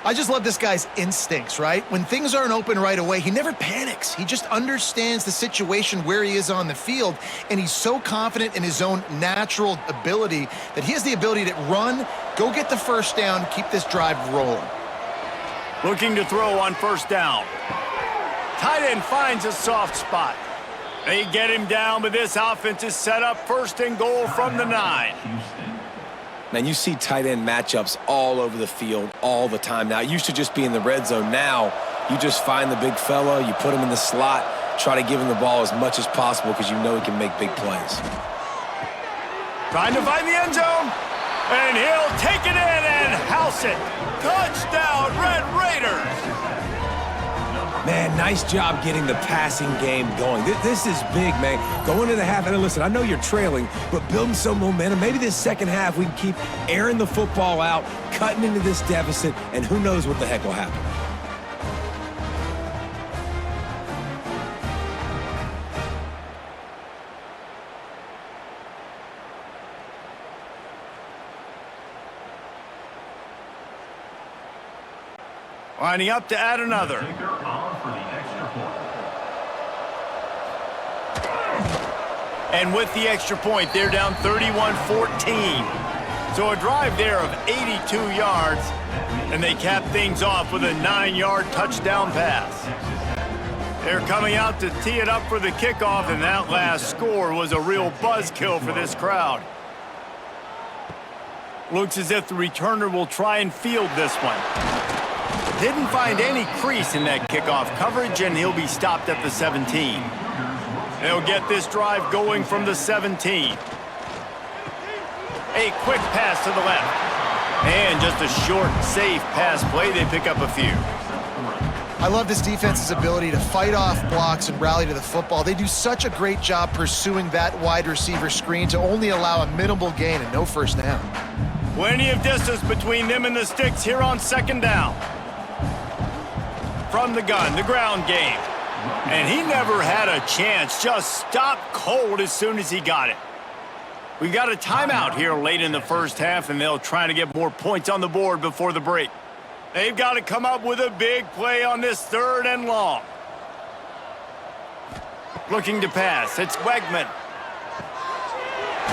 I just love this guy's instincts, right? When things aren't open right away, he never panics. He just understands the situation where he is on the field, and he's so confident in his own natural ability that he has the ability to run, go get the first down, keep this drive rolling. Looking to throw on first down. Tight end finds a soft spot. They get him down, but this offense is set up 1st and goal from the 9. Man, you see tight end matchups all over the field all the time now. It used to just be in the red zone. Now, you just find the big fella, you put him in the slot, try to give him the ball as much as possible because you know he can make big plays. Trying to find the end zone, and he'll take it in and house it. Touchdown, Red Raiders! Man, nice job getting the passing game going. This is big, man. Going into the half, and listen, I know you're trailing, but building some momentum. Maybe this second half we can keep airing the football out, cutting into this deficit, and who knows what the heck will happen. Lining up to add another. And with the extra point, they're down 31-14. So a drive there of 82 yards, and they cap things off with a 9-yard touchdown pass. They're coming out to tee it up for the kickoff, and that last score was a real buzzkill for this crowd. Looks as if the returner will try and field this one. Didn't find any crease in that kickoff coverage, and he'll be stopped at the 17. They'll get this drive going from the 17. A quick pass to the left. And just a short, safe pass play. They pick up a few. I love this defense's ability to fight off blocks and rally to the football. They do such a great job pursuing that wide receiver screen to only allow a minimal gain and no first down. Plenty of distance between them and the sticks here on second down. From the gun, the ground game. And he never had a chance. Just stopped cold as soon as he got it. We've got a timeout here late in the first half, and they'll try to get more points on the board before the break. They've got to come up with a big play on this 3rd and long. Looking to pass. It's Wegman.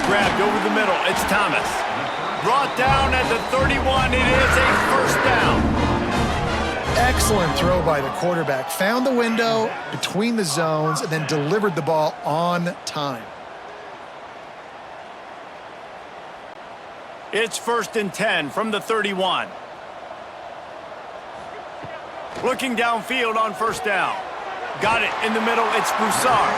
Grabbed over the middle. It's Thomas. Brought down at the 31. It is a first down. Excellent throw by the quarterback. Found the window between the zones and then delivered the ball on time. It's 1st and 10 from the 31. Looking downfield on 1st down. Got it in the middle. It's Broussard.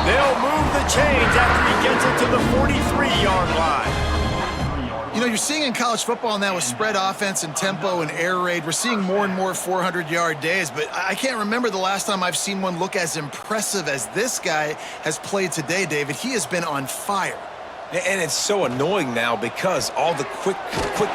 They'll move the chains after he gets it to the 43-yard line. You know, you're seeing in college football now with spread offense and tempo and air raid, we're seeing more and more 400-yard days, but I can't remember the last time I've seen one look as impressive as this guy has played today, David. He has been on fire. And it's so annoying now because all the quick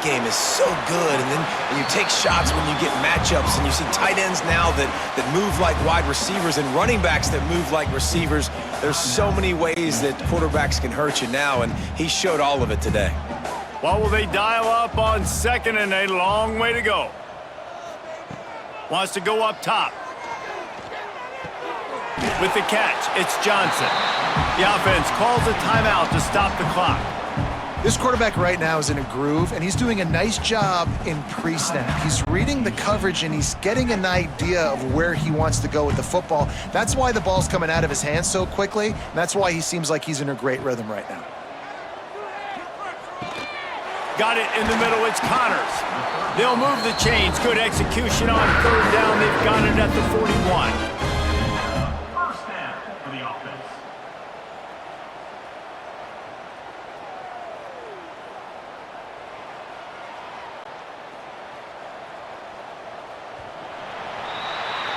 game is so good. And then you take shots when you get matchups, and you see tight ends now that move like wide receivers and running backs that move like receivers. There's so many ways that quarterbacks can hurt you now, and he showed all of it today. What will they dial up on 2nd and a long way to go? Wants to go up top. With the catch, it's Johnson. The offense calls a timeout to stop the clock. This quarterback right now is in a groove, and he's doing a nice job in pre-snap. He's reading the coverage, and he's getting an idea of where he wants to go with the football. That's why the ball's coming out of his hands so quickly, and that's why he seems like he's in a great rhythm right now. Got it in the middle. It's Connors. They'll move the chains. Good execution on 3rd down. They've got it at the 41. First down for the offense.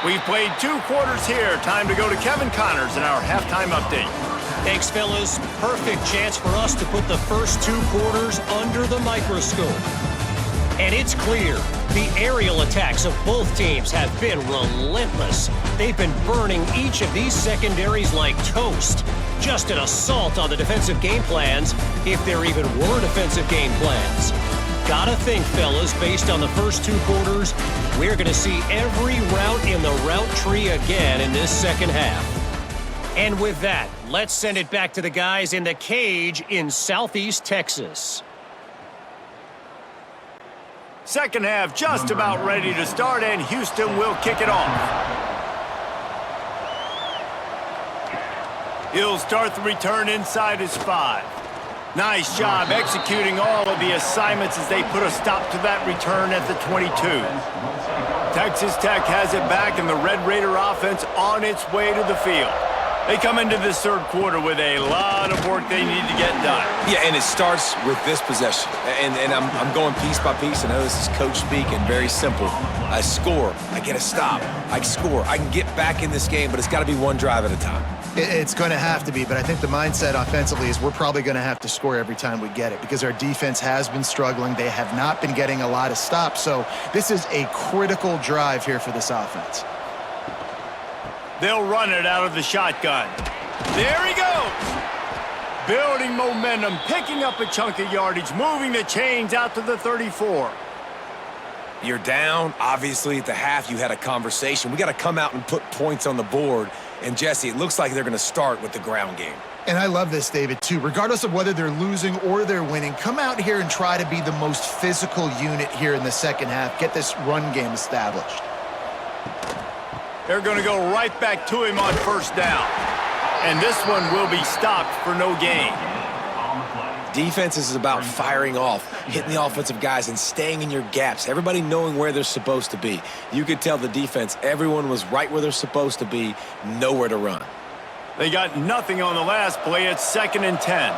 We've played 2 quarters here. Time to go to Kevin Connors in our halftime update. Thanks, fellas. Perfect chance for us to put the first 2 quarters under the microscope. And it's clear, the aerial attacks of both teams have been relentless. They've been burning each of these secondaries like toast. Just an assault on the defensive game plans, if there even were defensive game plans. Gotta think, fellas, based on the first 2 quarters, we're gonna see every route in the route tree again in this second half. And with that, let's send it back to the guys in the cage in Southeast Texas. Second half just about ready to start, and Houston will kick it off. He'll start the return inside his 5. Nice job executing all of the assignments as they put a stop to that return at the 22. Texas Tech has it back, and the Red Raider offense on its way to the field. They come into this 3rd quarter with a lot of work they need to get done. Yeah, and it starts with this possession. And I'm going piece by piece. I know this is coach speak and very simple. I score. I get a stop. I score. I can get back in this game, but it's got to be one drive at a time. It's going to have to be, but I think the mindset offensively is we're probably going to have to score every time we get it because our defense has been struggling. They have not been getting a lot of stops, so this is a critical drive here for this offense. They'll run it out of the shotgun. There he goes. Building momentum, picking up a chunk of yardage, moving the chains out to the 34. You're down. Obviously, at the half, you had a conversation. We got to come out and put points on the board. And, Jesse, it looks like they're going to start with the ground game. And I love this, David, too. Regardless of whether they're losing or they're winning, come out here and try to be the most physical unit here in the second half. Get this run game established. They're going to go right back to him on 1st down. And this one will be stopped for no gain. Defense is about firing off, hitting the offensive guys, and staying in your gaps. Everybody knowing where they're supposed to be. You could tell the defense, everyone was right where they're supposed to be, nowhere to run. They got nothing on the last play. It's 2nd and 10.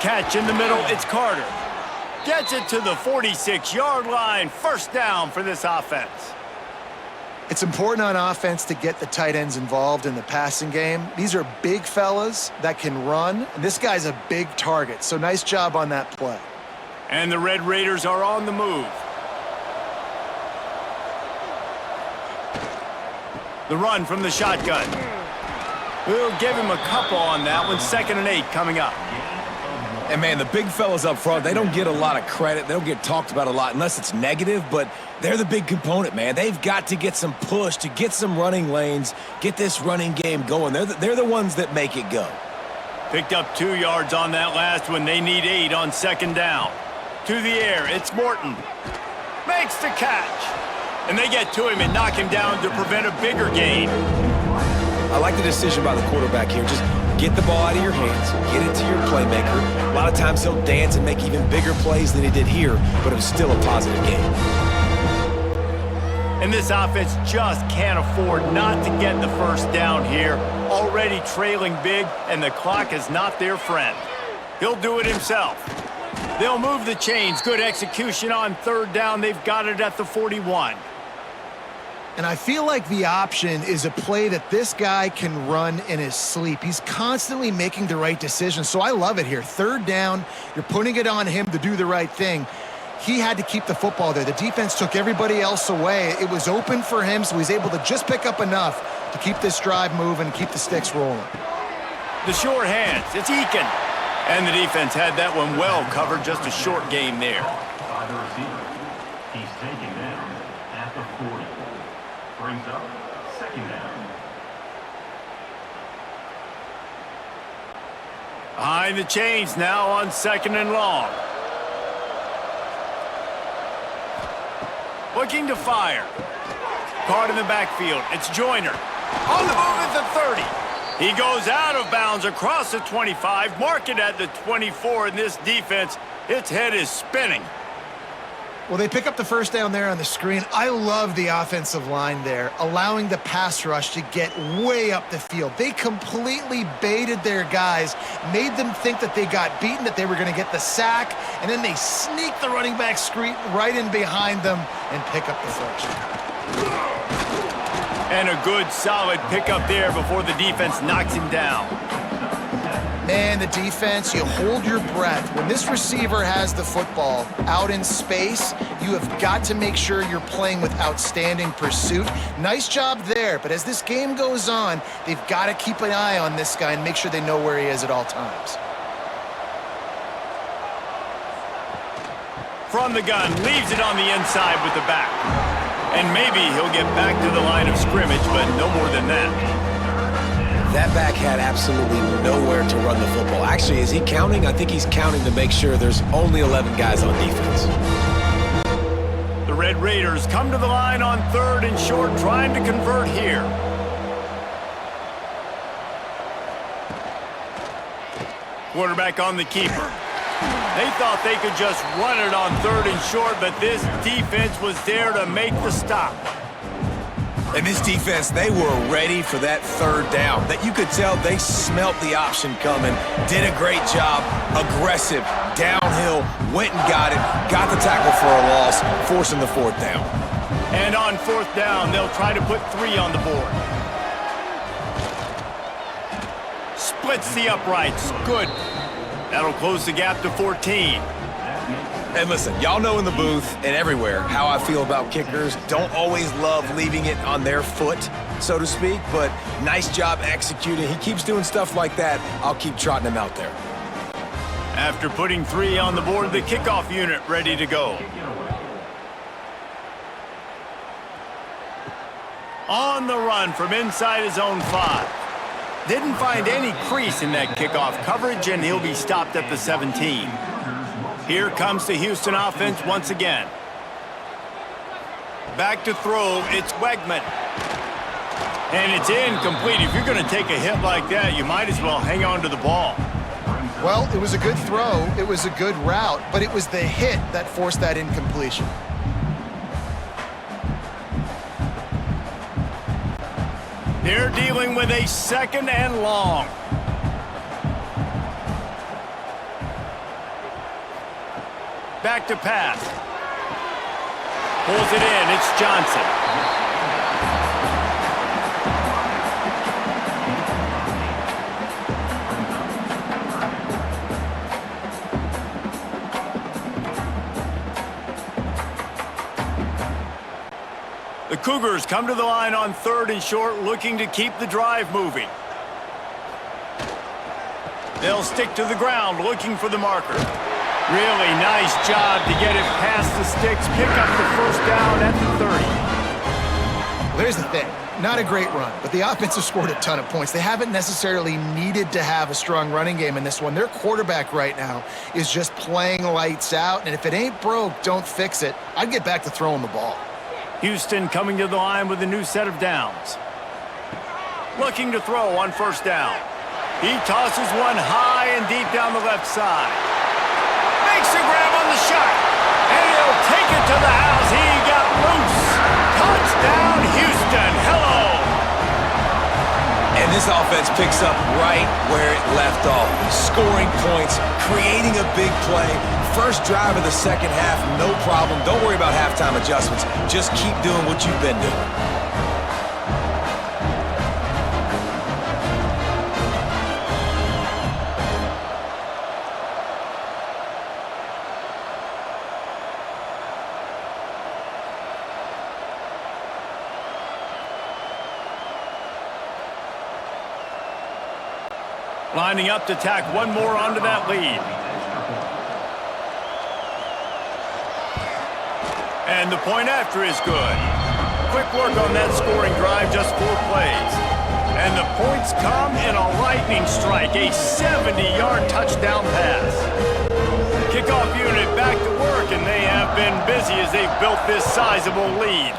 Catch in the middle, it's Carter. Gets it to the 46-yard line. 1st down for this offense. It's important on offense to get the tight ends involved in the passing game. These are big fellas that can run. This guy's a big target, so nice job on that play. And the Red Raiders are on the move. The run from the shotgun. We'll give him a couple on that one. 2nd and 8 coming up. And, man, the big fellas up front, they don't get a lot of credit. They don't get talked about a lot unless it's negative, but they're the big component, man. They've got to get some push, to get some running lanes, get this running game going. They're the ones that make it go. Picked up 2 yards on that last one. They need 8 on 2nd down. To the air, it's Morton. Makes the catch. And they get to him and knock him down to prevent a bigger gain. I like the decision by the quarterback here. Just get the ball out of your hands, get it to your playmaker. A lot of times he'll dance and make even bigger plays than he did here, but it was still a positive game. And this offense just can't afford not to get the first down here. Already trailing big, and the clock is not their friend. He'll do it himself. They'll move the chains. Good execution on 3rd down. They've got it at the 41. And I feel like the option is a play that this guy can run in his sleep. He's constantly making the right decision, so I love it here. 3rd down, you're putting it on him to do the right thing. He had to keep the football there. The defense took everybody else away. It was open for him, so he's able to just pick up enough to keep this drive moving and keep the sticks rolling. The short hands, it's Eakin. And the defense had that one well covered, just a short game there. By the receiver. He's taken down at the 40. Brings up 2nd down. Behind the chains now on 2nd and long. Looking to fire. Caught in the backfield. It's Joyner. On the move at the 30. He goes out of bounds across the 25. Mark it at the 24. In this defense, its head is spinning. Well, they pick up the first down there on the screen. I love the offensive line there, allowing the pass rush to get way up the field. They completely baited their guys, made them think that they got beaten, that they were going to get the sack, and then they sneak the running back screen right in behind them and pick up the first. And a good, solid pickup there before the defense knocks him down. Man, the defense, you hold your breath. When this receiver has the football out in space, you have got to make sure you're playing with outstanding pursuit. Nice job there, but as this game goes on, they've got to keep an eye on this guy and make sure they know where he is at all times. From the gun, leaves it on the inside with the back. And maybe he'll get back to the line of scrimmage, but no more than that. That back had absolutely nowhere to run the football. Actually, is he counting? I think he's counting to make sure there's only 11 guys on defense. The Red Raiders come to the line on 3rd and short, trying to convert here. Quarterback on the keeper. They thought they could just run it on 3rd and short, but this defense was there to make the stop. And this defense, they were ready for that 3rd down. That you could tell they smelt the option coming, did a great job, aggressive, downhill, went and got it, got the tackle for a loss, forcing the 4th down. And on 4th down, they'll try to put 3 on the board. Splits the uprights, good. That'll close the gap to 14. And listen, y'all know in the booth and everywhere how I feel about kickers. Don't always love leaving it on their foot, so to speak, but nice job executing. He keeps doing stuff like that. I'll keep trotting him out there. After putting 3 on the board, the kickoff unit ready to go. On the run from inside his own 5. Didn't find any crease in that kickoff coverage, and he'll be stopped at the 17. Here comes the Houston offense once again. Back to throw, it's Wegman. And it's incomplete. If you're going to take a hit like that, you might as well hang on to the ball. Well, it was a good throw, it was a good route, but it was the hit that forced that incompletion. They're dealing with a 2nd and long. Back to pass. Pulls it in. It's Johnson. The Cougars come to the line on 3rd and short, looking to keep the drive moving. They'll stick to the ground, looking for the marker. Really nice job to get it past the sticks, pick up the first down at the 30. Well, there's the thing. Not a great run, but the offense has scored a ton of points. They haven't necessarily needed to have a strong running game in this one. Their quarterback right now is just playing lights out, and if it ain't broke, don't fix it. I'd get back to throwing the ball. Houston coming to the line with a new set of downs. Looking to throw on 1st down. He tosses one high and deep down the left side. Makes a grab on the shot, and he'll take it to the house. He got loose. Touchdown, Houston. Hello. And this offense picks up right where it left off. Scoring points, creating a big play. First drive of the second half, no problem. Don't worry about halftime adjustments. Just keep doing what you've been doing. Lining up to tack one more onto that lead. And the point after is good. Quick work on that scoring drive, just 4 plays. And the points come in a lightning strike, a 70-yard touchdown pass. Kickoff unit back to work, and they have been busy as they've built this sizable lead.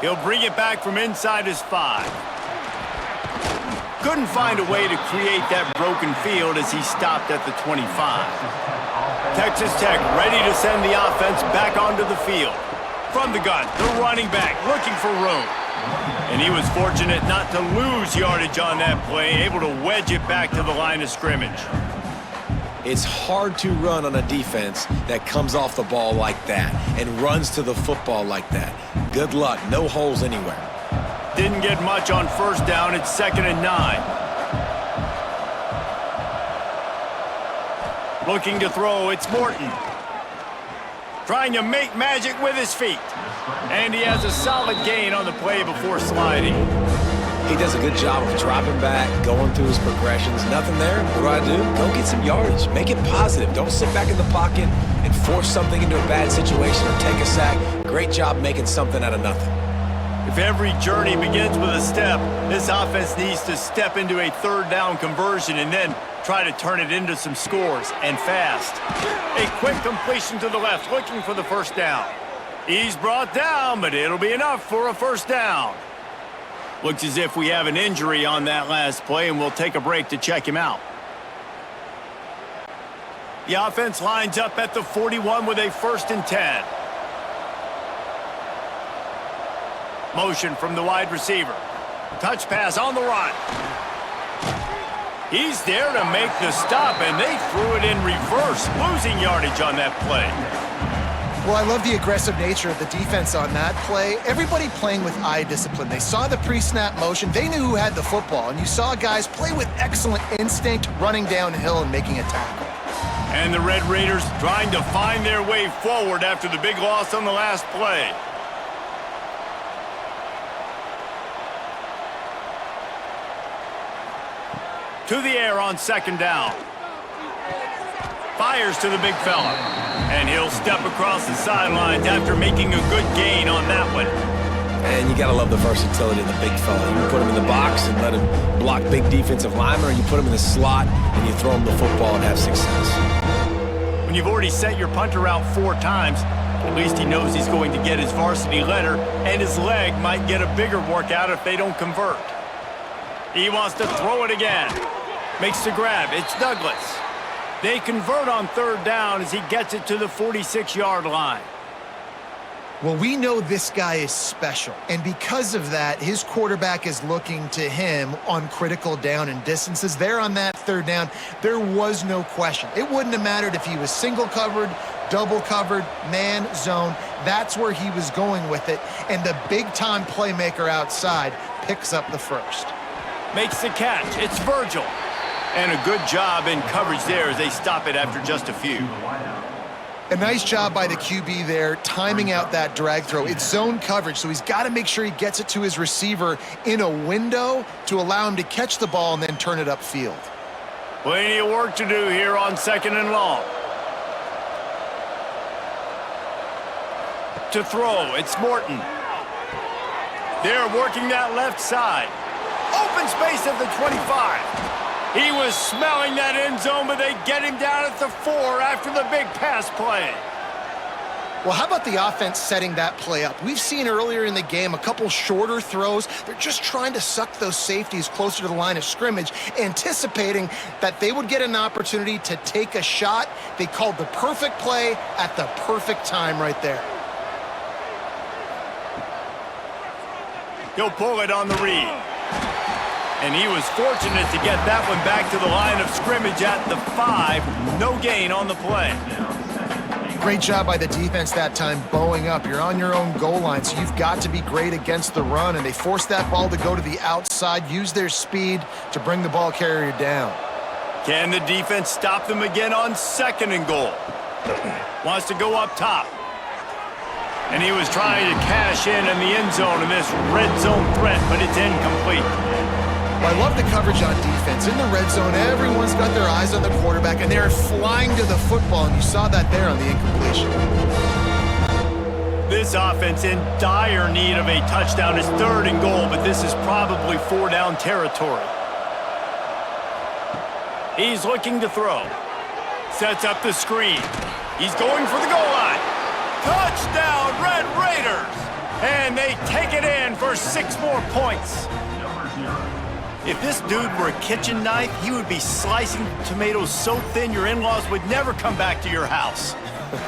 He'll bring it back from inside his 5. Couldn't find a way to create that broken field as he stopped at the 25. Texas Tech ready to send the offense back onto the field. From the gun, the running back looking for room. And he was fortunate not to lose yardage on that play, able to wedge it back to the line of scrimmage. It's hard to run on a defense that comes off the ball like that and runs to the football like that. Good luck, no holes anywhere. Didn't get much on 1st down. It's 2nd and 9. Looking to throw. It's Morton. Trying to make magic with his feet. And he has a solid gain on the play before sliding. He does a good job of dropping back, going through his progressions. Nothing there. What do? Go get some yardage. Make it positive. Don't sit back in the pocket and force something into a bad situation or take a sack. Great job making something out of nothing. If every journey begins with a step, this offense needs to step into a 3rd down conversion and then try to turn it into some scores, and fast. A quick completion to the left, looking for the 1st down. He's brought down, but it'll be enough for a 1st down. Looks as if we have an injury on that last play, and we'll take a break to check him out. The offense lines up at the 41 with a 1st and 10. Motion from the wide receiver. Touch pass on the run. He's there to make the stop, and they threw it in reverse, losing yardage on that play. Well, I love the aggressive nature of the defense on that play. Everybody playing with eye discipline. They saw the pre-snap motion. They knew who had the football, and you saw guys play with excellent instinct, running downhill and making a tackle. And the Red Raiders trying to find their way forward after the big loss on the last play. To the air on 2nd down. Fires to the big fella. And he'll step across the sidelines after making a good gain on that one. And you got to love the versatility of the big fella. You put him in the box and let him block big defensive linemen, or you put him in the slot and you throw him the football and have success. When you've already set your punter out 4 times, at least he knows he's going to get his varsity letter, and his leg might get a bigger workout if they don't convert. He wants to throw it again. Makes the grab. It's Douglas. They convert on 3rd down as he gets it to the 46-yard line. Well, we know this guy is special, and because of that, his quarterback is looking to him on critical down and distances. There on that 3rd down, there was no question. It wouldn't have mattered if he was single covered, double covered, man, zone. That's where he was going with it, and the big-time playmaker outside picks up the 1st. Makes the catch. It's Virgil. And a good job in coverage there as they stop it after just a few. A nice job by the QB there, timing out that drag throw. It's zone coverage, so he's got to make sure he gets it to his receiver in a window to allow him to catch the ball and then turn it upfield. Plenty of work to do here on 2nd and long. To throw, it's Morton. They're working that left side. Open space at the 25. He was smelling that end zone, but they get him down at the 4 after the big pass play. Well, how about the offense setting that play up? We've seen earlier in the game a couple shorter throws. They're just trying to suck those safeties closer to the line of scrimmage, anticipating that they would get an opportunity to take a shot. They called the perfect play at the perfect time right there. He'll pull it on the read. And he was fortunate to get that one back to the line of scrimmage at the 5. No gain on the play. Great job by the defense that time, bowing up. You're on your own goal line, so you've got to be great against the run, and they forced that ball to go to the outside, use their speed to bring the ball carrier down. Can the defense stop them again on 2nd and goal? Wants to go up top. And he was trying to cash in the end zone in this red zone threat, but it's incomplete. Well, I love the coverage on defense. In the red zone, everyone's got their eyes on the quarterback, and they're flying to the football, and you saw that there on the incompletion. This offense in dire need of a touchdown. Is 3rd and goal, but this is probably 4-down territory. He's looking to throw. Sets up the screen. He's going for the goal line. Touchdown, Red Raiders! And they take it in for 6 more points. If this dude were a kitchen knife, he would be slicing tomatoes so thin your in-laws would never come back to your house.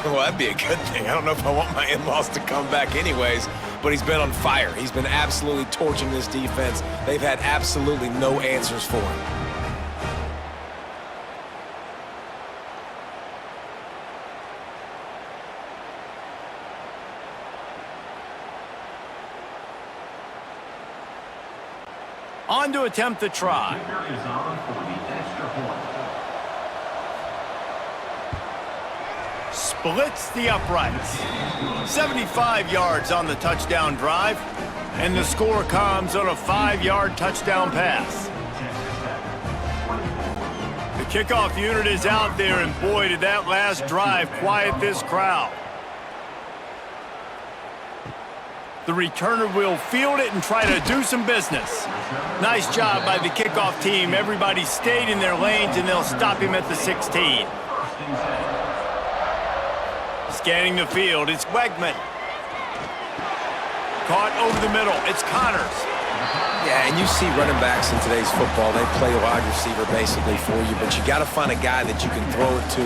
Well, that'd be a good thing. I don't know if I want my in-laws to come back anyways, but he's been on fire. He's been absolutely torching this defense. They've had absolutely no answers for him. On to attempt the try. Kicker is on for the extra point. Splits the uprights. 75 yards on the touchdown drive. And the score comes on a 5-yard touchdown pass. The kickoff unit is out there, and boy, did that last drive quiet this crowd. The returner will field it and try to do some business. Nice job by the kickoff team. Everybody stayed in their lanes, and they'll stop him at the 16. Scanning the field, it's Wegman. Caught over the middle, it's Connors. Yeah, and you see running backs in today's football, they play wide receiver basically for you, but you got to find a guy that you can throw it to,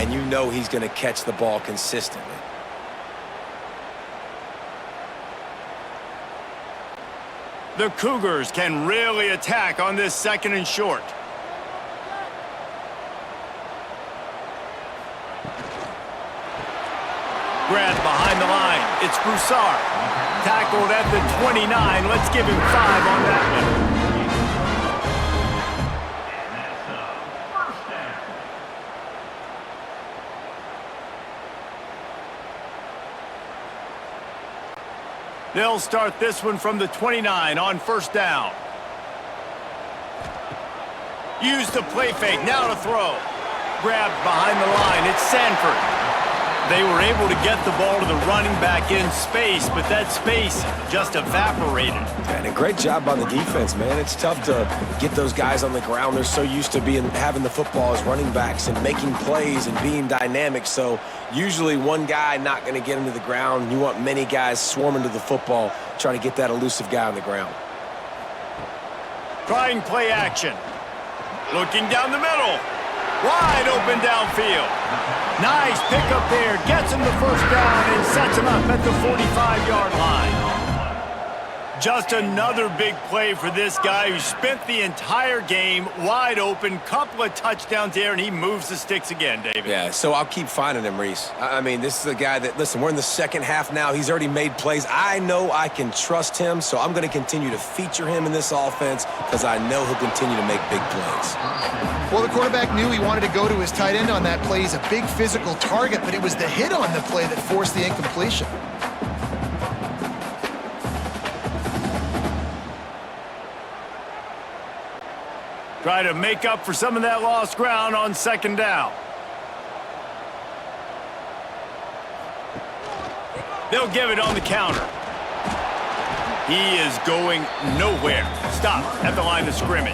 and you know he's going to catch the ball consistently. The Cougars can really attack on this 2nd and short. Grabbed behind the line. It's Broussard. Tackled at the 29. Let's give him 5 on that one. They'll start this one from the 29 on 1st down. Use the play fake, now to throw. Grabbed behind the line, it's Sanford. They were able to get the ball to the running back in space, but that space just evaporated. And a great job by the defense, man. It's tough to get those guys on the ground. They're so used to having the football as running backs and making plays and being dynamic. So usually one guy not going to get him to the ground. You want many guys swarming to the football, trying to get that elusive guy on the ground. Trying play action. Looking down the middle. Wide open downfield. Nice pickup there. Gets him the 1st down and sets him up at the 45-yard line. Just another big play for this guy who spent the entire game wide open, couple of touchdowns there, and he moves the sticks again, David. Yeah, so I'll keep finding him, Reese. I mean, this is a guy that, listen, we're in the second half now. He's already made plays. I know I can trust him, so I'm going to continue to feature him in this offense because I know he'll continue to make big plays. Well, the quarterback knew he wanted to go to his tight end on that play. He's a big physical target, but it was the hit on the play that forced the incompletion. Try to make up for some of that lost ground on second down. They'll give it on the counter. He is going nowhere. Stop at the line of scrimmage.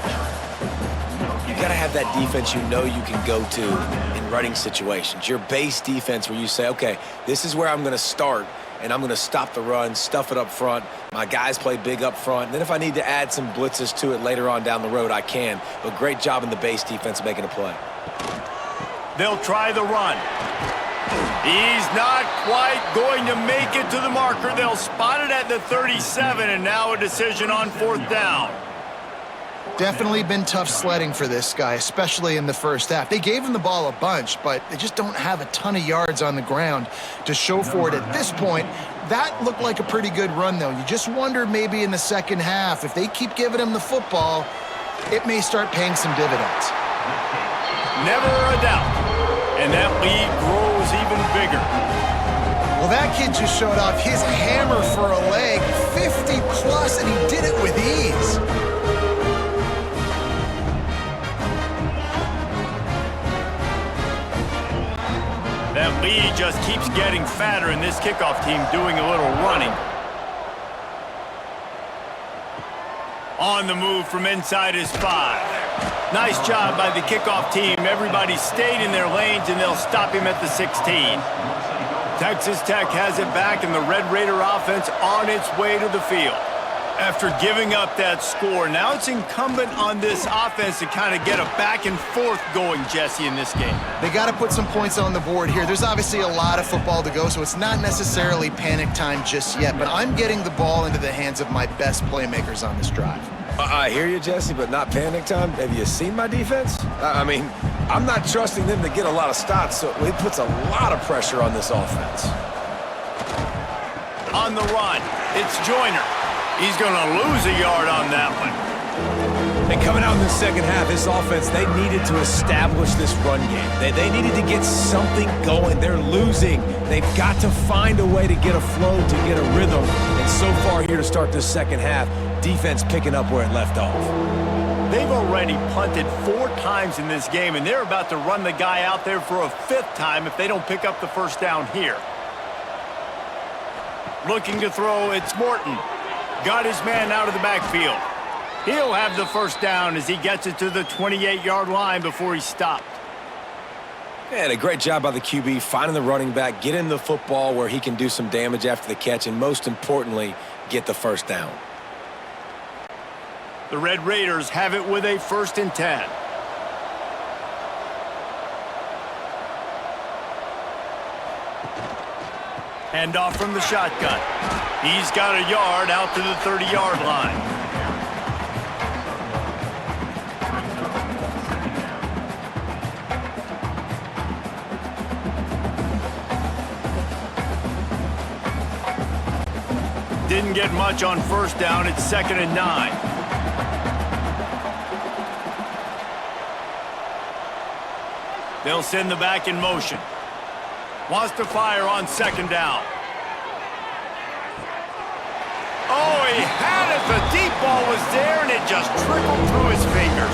You got to have that defense you know you can go to in running situations. Your base defense where you say, okay, this is where I'm going to start, and I'm going to stop the run, stuff it up front. My guys play big up front. And then if I need to add some blitzes to it later on down the road, I can. But great job in the base defense making a play. They'll try the run. He's not quite going to make it to the marker. They'll spot it at the 37, and now a decision on fourth down. Definitely been tough sledding for this guy, especially in the first half. They gave him the ball a bunch, but they just don't have a ton of yards on the ground to show for it at this point. That looked like a pretty good run, though. You just wonder maybe in the second half, if they keep giving him the football, it may start paying some dividends. Never a doubt. And that lead grows even bigger. Well, that kid just showed off his hammer for a leg, 50-plus, and he did it with ease. That lead just keeps getting fatter, and this kickoff team doing a little running. On the move from inside his 5. Nice job by the kickoff team. Everybody stayed in their lanes, and they'll stop him at the 16. Texas Tech has it back, and the Red Raider offense on its way to the field. After giving up that score, now it's incumbent on this offense to kind of get a back and forth going, Jesse, in this game. They got to put some points on the board here. There's obviously a lot of football to go, so it's not necessarily panic time just yet, but I'm getting the ball into the hands of my best playmakers on this drive. I hear you, Jesse, but not panic time. Have you seen my defense? I mean, I'm not trusting them to get a lot of stops, so it puts a lot of pressure on this offense. On the run, it's Joyner. He's going to lose a yard on that one. And coming out in the second half, this offense, they needed to establish this run game. They needed to get something going. They're losing. They've got to find a way to get a flow, to get a rhythm. And so far here to start this second half, defense picking up where it left off. They've already punted 4 times in this game, and they're about to run the guy out there for a 5th time if they don't pick up the first down here. Looking to throw, it's Morton. Got his man out of the backfield. He'll have the first down as he gets it to the 28-yard line before he stopped. And a great job by the QB finding the running back, getting the football where he can do some damage after the catch, and most importantly, get the first down. The Red Raiders have it with a 1st and 10. Hand off from the shotgun. He's got a yard out to the 30-yard line. Didn't get much on first down. It's 2nd and 9. They'll send the back in motion. Wants to fire on 2nd down. Oh, he had it. The deep ball was there, and it just trickled through his fingers.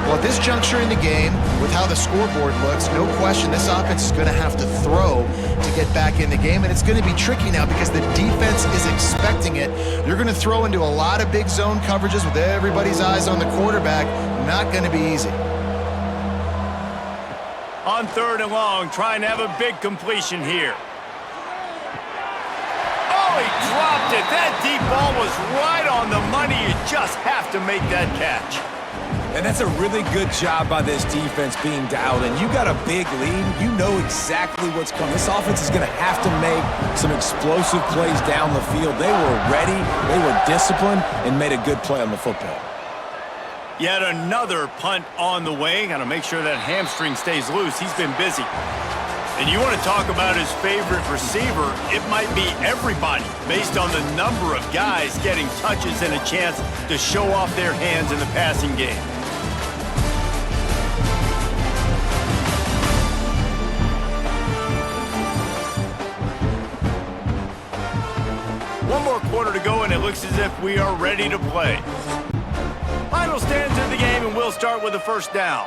Well, at this juncture in the game, with how the scoreboard looks, no question this offense is going to have to throw to get back in the game, and it's going to be tricky now because the defense is expecting it. You're going to throw into a lot of big zone coverages with everybody's eyes on the quarterback. Not going to be easy. On 3rd and long, trying to have a big completion here. Oh, he dropped it. That deep ball was right on the money. You just have to make that catch. And that's a really good job by this defense being dialed in. You got a big lead. You know exactly what's coming. This offense is going to have to make some explosive plays down the field. They were ready, they were disciplined, and made a good play on the football. Yet another punt on the way. Got to make sure that hamstring stays loose. He's been busy. And you want to talk about his favorite receiver, it might be everybody based on the number of guys getting touches and a chance to show off their hands in the passing game. One more quarter to go, and it looks as if we are ready to play. Final stands in the game, and we'll start with the first down.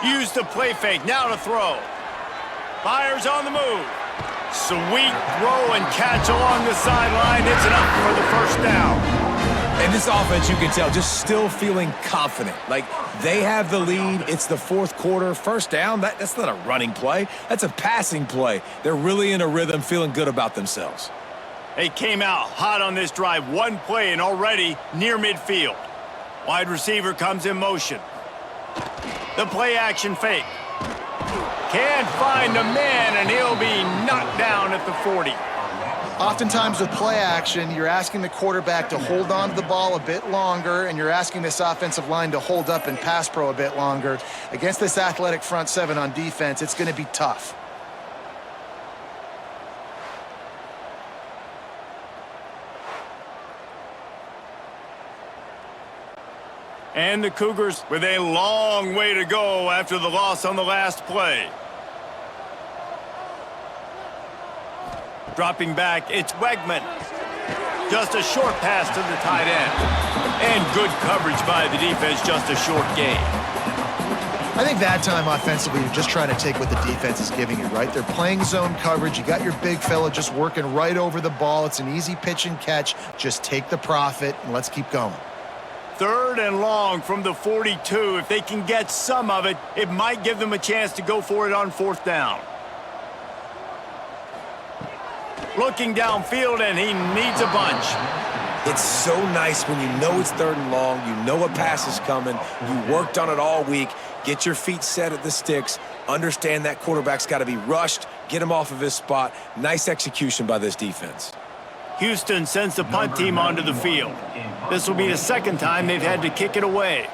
Use the play fake, now to throw. Fires on the move. Sweet throw and catch along the sideline. It's enough for the first down. And this offense, you can tell, just still feeling confident. Like, they have the lead. It's the fourth quarter. First down, that's not a running play. That's a passing play. They're really in a rhythm, feeling good about themselves. They came out hot on this drive. One play and already near midfield. Wide receiver comes in motion. The play action fake. Can't find a man, and he'll be knocked down at the 40. Oftentimes with play action, you're asking the quarterback to hold on to the ball a bit longer, and you're asking this offensive line to hold up and pass pro a bit longer. Against this athletic front seven on defense, it's going to be tough. And the Cougars with a long way to go after the loss on the last play. Dropping back, it's Wegman. Just a short pass to the tight end. And good coverage by the defense, just a short gain. I think that time offensively, you're just trying to take what the defense is giving you, right? They're playing zone coverage. You got your big fella just working right over the ball. It's an easy pitch and catch. Just take the profit, and let's keep going. Third and long from the 42. If they can get some of it, it might give them a chance to go for it on fourth down. Looking downfield, and he needs a bunch. It's so nice when you know it's third and long, you know a pass is coming, you worked on it all week, get your feet set at the sticks, understand that quarterback's got to be rushed, get him off of his spot. Nice execution by this defense. Houston sends the punt team onto the field. This will be the second time they've had to kick it away.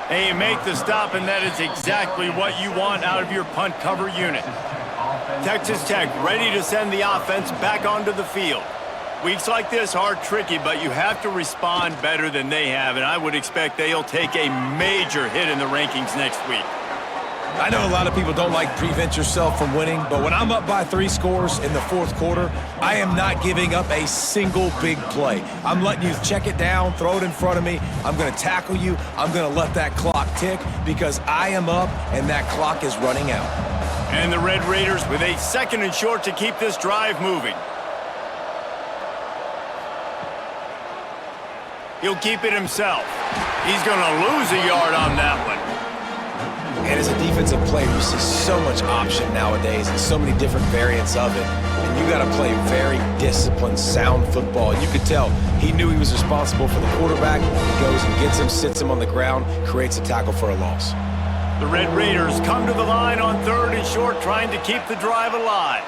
They make the stop, and that is exactly what you want out of your punt cover unit. Texas Tech ready to send the offense back onto the field. Weeks like this are tricky, but you have to respond better than they have, and I would expect they'll take a major hit in the rankings next week. I know a lot of people don't like prevent yourself from winning, but when I'm up by 3 scores in the fourth quarter, I am not giving up a single big play. I'm letting you check it down, throw it in front of me. I'm going to tackle you. I'm going to let that clock tick because I am up and that clock is running out. And the Red Raiders with a second and short to keep this drive moving. He'll keep it himself. He's going to lose a yard on that one. And as a defensive player, you see so much option nowadays and so many different variants of it. And you got to play very disciplined, sound football. And you could tell he knew he was responsible for the quarterback. He goes and gets him, sits him on the ground, creates a tackle for a loss. The Red Raiders come to the line on third and short, trying to keep the drive alive.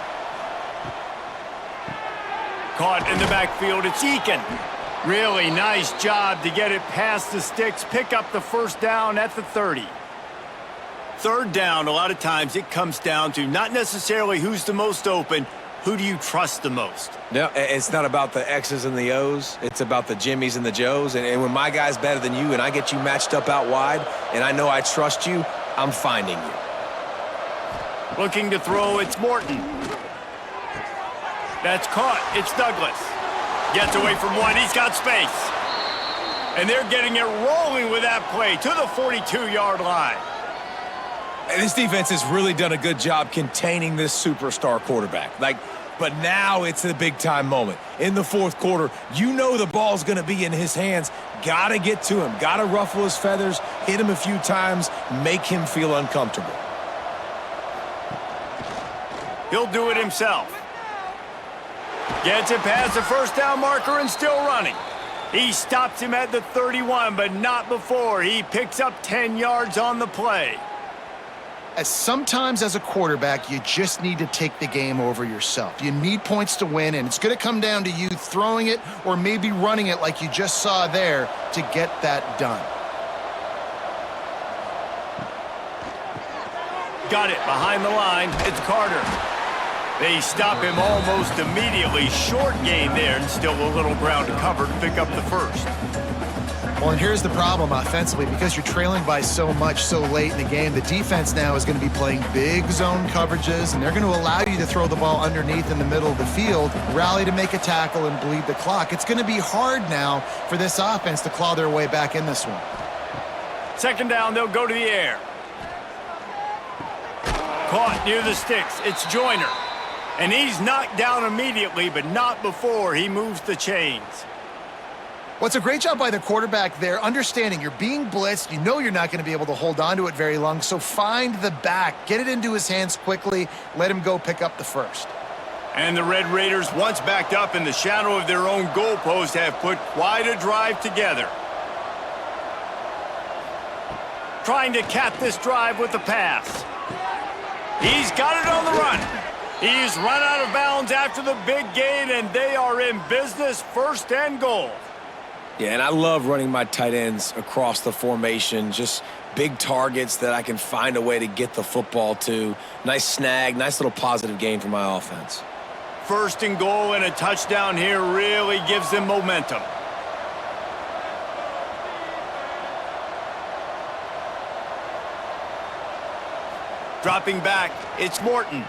Caught in the backfield, it's Eakin. Really nice job to get it past the sticks, pick up the first down at the 30. Third down, a lot of times it comes down to not necessarily who's the most open, who do you trust the most? No, it's not about the X's and the O's. It's about the Jimmies and the Joes. And when my guy's better than you and I get you matched up out wide and I know I trust you, I'm finding you. Looking to throw, it's Morton. That's caught, it's Douglas. Gets away from one, he's got space. And they're getting it rolling with that play to the 42-yard line. This defense has really done a good job containing this superstar quarterback. But now it's the big-time moment. In the fourth quarter, you know the ball's going to be in his hands. Got to get to him. Got to ruffle his feathers, hit him a few times, make him feel uncomfortable. He'll do it himself. Gets it past the first down marker and still running. He stops him at the 31, but not before he picks up 10 yards on the play. Sometimes as a quarterback, you just need to take the game over yourself. You need points to win, and it's going to come down to you throwing it or maybe running it like you just saw there to get that done. Got it behind the line. It's Carter. They stop him almost immediately. Short gain there, and still a little ground to cover to pick up the first. Well, and here's the problem offensively. Because you're trailing by so much so late in the game, the defense now is going to be playing big zone coverages, and they're going to allow you to throw the ball underneath in the middle of the field, rally to make a tackle, and bleed the clock. It's going to be hard now for this offense to claw their way back in this one. Second down, they'll go to the air. Caught near the sticks. It's Joyner. And he's knocked down immediately, but not before he moves the chains. Well, it's a great job by the quarterback there, understanding you're being blitzed. You know you're not going to be able to hold on to it very long, so find the back, get it into his hands quickly, let him go pick up the first. And the Red Raiders, once backed up in the shadow of their own goalpost, have put quite a drive together. Trying to cap this drive with the pass. He's got it on the run. He's run out of bounds after the big gain, and they are in business, first and goal. Yeah, and I love running my tight ends across the formation, just big targets that I can find a way to get the football to. Nice snag, nice little positive gain for my offense. First and goal and a touchdown here really gives them momentum. Dropping back, it's Morton.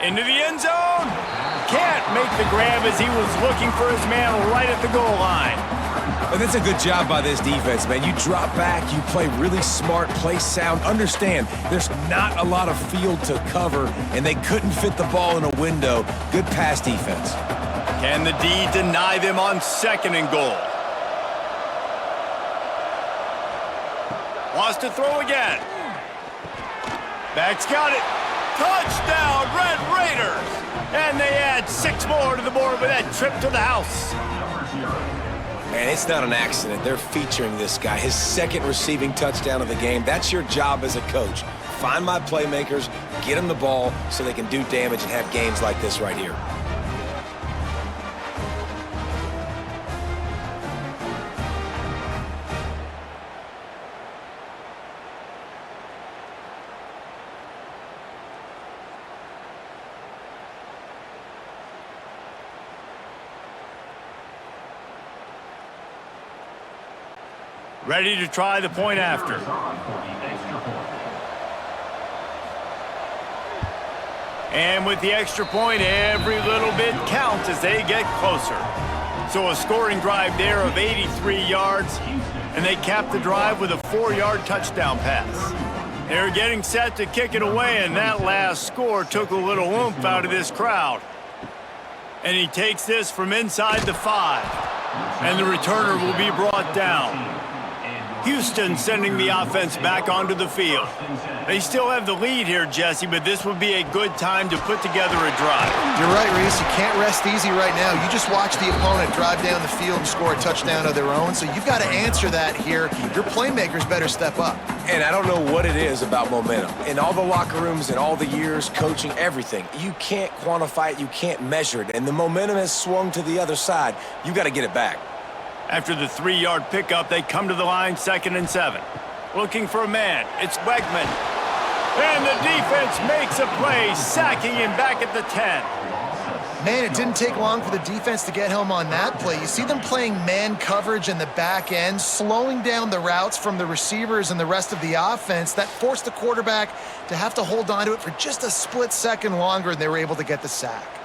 Into the end zone. Can't make the grab as he was looking for his man right at the goal line. And that's a good job by this defense, man. You drop back, you play really smart, play sound. Understand, there's not a lot of field to cover, and they couldn't fit the ball in a window. Good pass defense. Can the D deny them on second and goal? Wants to throw again. Back's got it. Touchdown, Red Raiders! And they add 6 more to the board with that trip to the house. And it's not an accident. They're featuring this guy. His second receiving touchdown of the game. That's your job as a coach. Find my playmakers, get them the ball so they can do damage and have games like this right here. Ready to try the point after. And with the extra point, every little bit counts as they get closer. So a scoring drive there of 83 yards, and they cap the drive with a 4-yard touchdown pass. They're getting set to kick it away, and that last score took a little oomph out of this crowd. And he takes this from inside the 5, and the returner will be brought down. Houston sending the offense back onto the field. They still have the lead here, Jesse, but this would be a good time to put together a drive. You're right, Reese. You can't rest easy right now. You just watch the opponent drive down the field and score a touchdown of their own, so you've got to answer that here. Your playmakers better step up. And I don't know what it is about momentum. In all the locker rooms, in all the years, coaching, everything, you can't quantify it, you can't measure it, and the momentum has swung to the other side. You got to get it back. After the 3-yard pickup, they come to the line, 2nd and 7. Looking for a man. It's Wegman. And the defense makes a play, sacking him back at the 10. Man, it didn't take long for the defense to get home on that play. You see them playing man coverage in the back end, slowing down the routes from the receivers and the rest of the offense. That forced the quarterback to have to hold on to it for just a split second longer, and they were able to get the sack.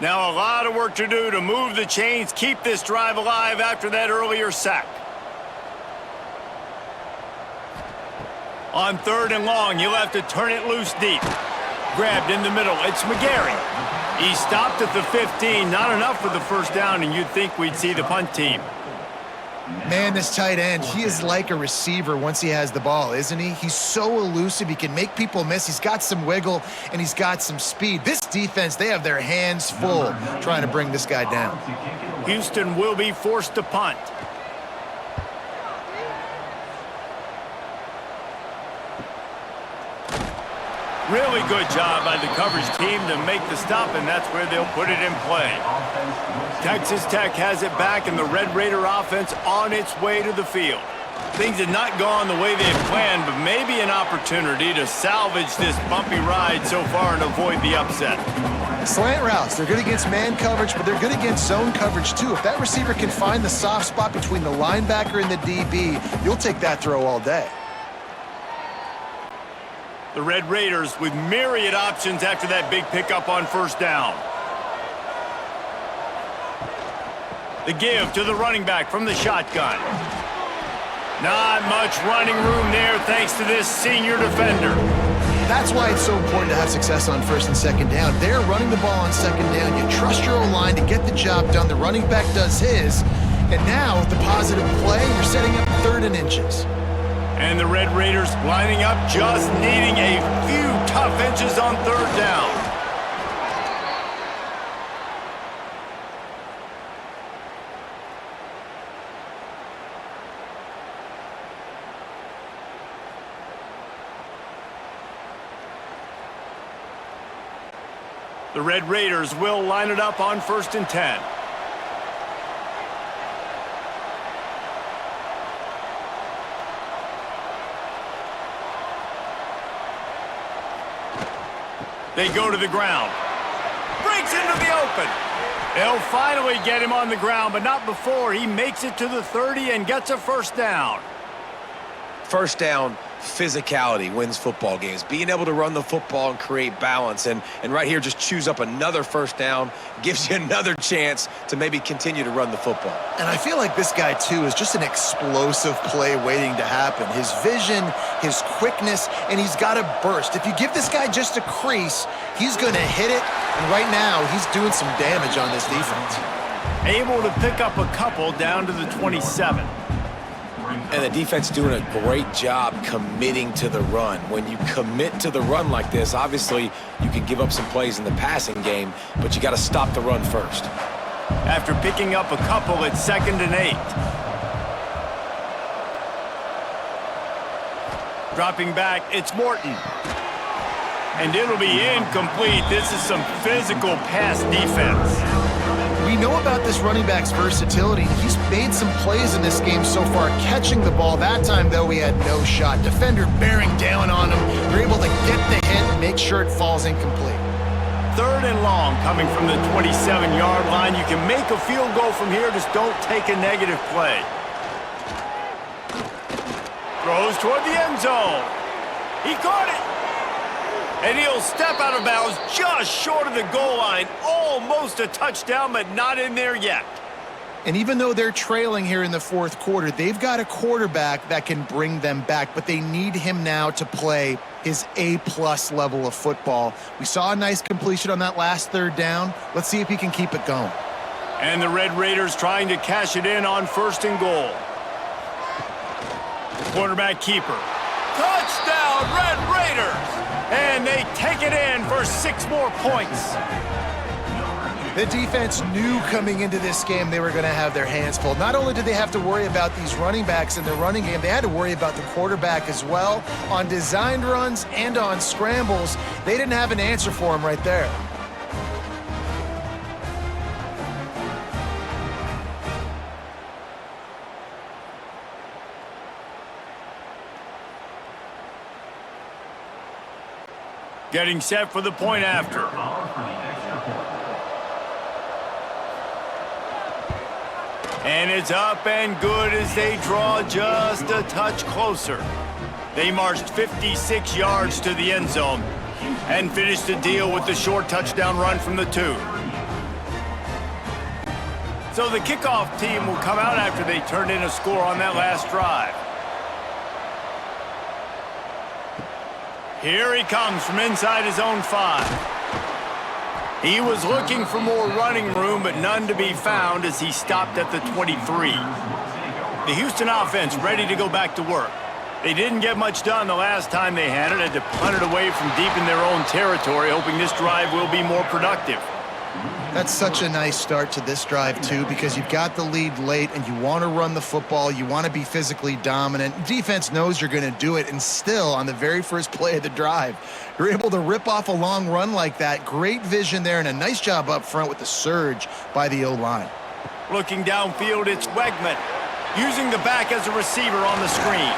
Now a lot of work to do to move the chains, keep this drive alive after that earlier sack. On 3rd and long, he'll have to turn it loose deep. Grabbed in the middle, it's McGarry. He stopped at the 15, not enough for the first down, and you'd think we'd see the punt team. Man, this tight end, he is like a receiver once he has the ball, isn't he? He's so elusive. He can make people miss. He's got some wiggle, and he's got some speed. This defense, they have their hands full trying to bring this guy down. Houston will be forced to punt. Really good job by the coverage team to make the stop, and that's where they'll put it in play. Texas Tech has it back, and the Red Raider offense on its way to the field. Things had not gone the way they had planned, but maybe an opportunity to salvage this bumpy ride so far and avoid the upset. Slant routes, they're good against man coverage, but they're good against zone coverage too. If that receiver can find the soft spot between the linebacker and the DB, you'll take that throw all day. The Red Raiders with myriad options after that big pickup on first down. The give to the running back from the shotgun. Not much running room there thanks to this senior defender. That's why it's so important to have success on first and second down. They're running the ball on second down. You trust your O-line to get the job done. The running back does his. And now with the positive play, you're setting up 3rd and inches. And the Red Raiders lining up, just needing a few tough inches on 3rd down. The Red Raiders will line it up on 1st and 10. They go to the ground. Breaks into the open. They'll finally get him on the ground, but not before he makes it to the 30 and gets a first down. First down, physicality wins football games. Being able to run the football and create balance. And right here, just choose up another first down, gives you another chance to maybe continue to run the football. And I feel like this guy, too, is just an explosive play waiting to happen. His vision, his quickness, and he's got a burst. If you give this guy just a crease, he's going to hit it. And right now, he's doing some damage on this defense. Able to pick up a couple down to the 27. And the defense doing a great job committing to the run. When you commit to the run like this, obviously you can give up some plays in the passing game, but you got to stop the run first. After picking up a couple at 2nd and 8. Dropping back, it's Morton. And it'll be incomplete. This is some physical pass defense. We know about this running back's versatility. He's made some plays in this game so far, catching the ball. That time, though, he had no shot. Defender bearing down on him. They're able to get the hit and make sure it falls incomplete. 3rd and long coming from the 27-yard line. You can make a field goal from here, just don't take a negative play. Throws toward the end zone. He caught it. And he'll step out of bounds just short of the goal line. Almost a touchdown, but not in there yet. And even though they're trailing here in the 4th quarter, they've got a quarterback that can bring them back, but they need him now to play his A-plus level of football. We saw a nice completion on that last 3rd down. Let's see if he can keep it going. And the Red Raiders trying to cash it in on 1st and goal. Quarterback keeper. Touchdown, Red Raiders! And they take it in for 6 more points. The defense knew coming into this game they were going to have their hands full. Not only did they have to worry about these running backs in the running game, they had to worry about the quarterback as well. On designed runs and on scrambles, they didn't have an answer for him right there. Getting set for the point after. And it's up and good as they draw just a touch closer. They marched 56 yards to the end zone and finished the deal with the short touchdown run from the 2. So the kickoff team will come out after they turned in a score on that last drive. Here he comes from inside his own 5. He was looking for more running room, but none to be found as he stopped at the 23. The Houston offense ready to go back to work. They didn't get much done the last time they had it. Had to punt it away from deep in their own territory, hoping this drive will be more productive. That's such a nice start to this drive, too, because you've got the lead late and you want to run the football. You want to be physically dominant. Defense knows you're going to do it, and still, on the very first play of the drive, you're able to rip off a long run like that. Great vision there and a nice job up front with the surge by the O-line. Looking downfield, it's Wegman, using the back as a receiver on the screen.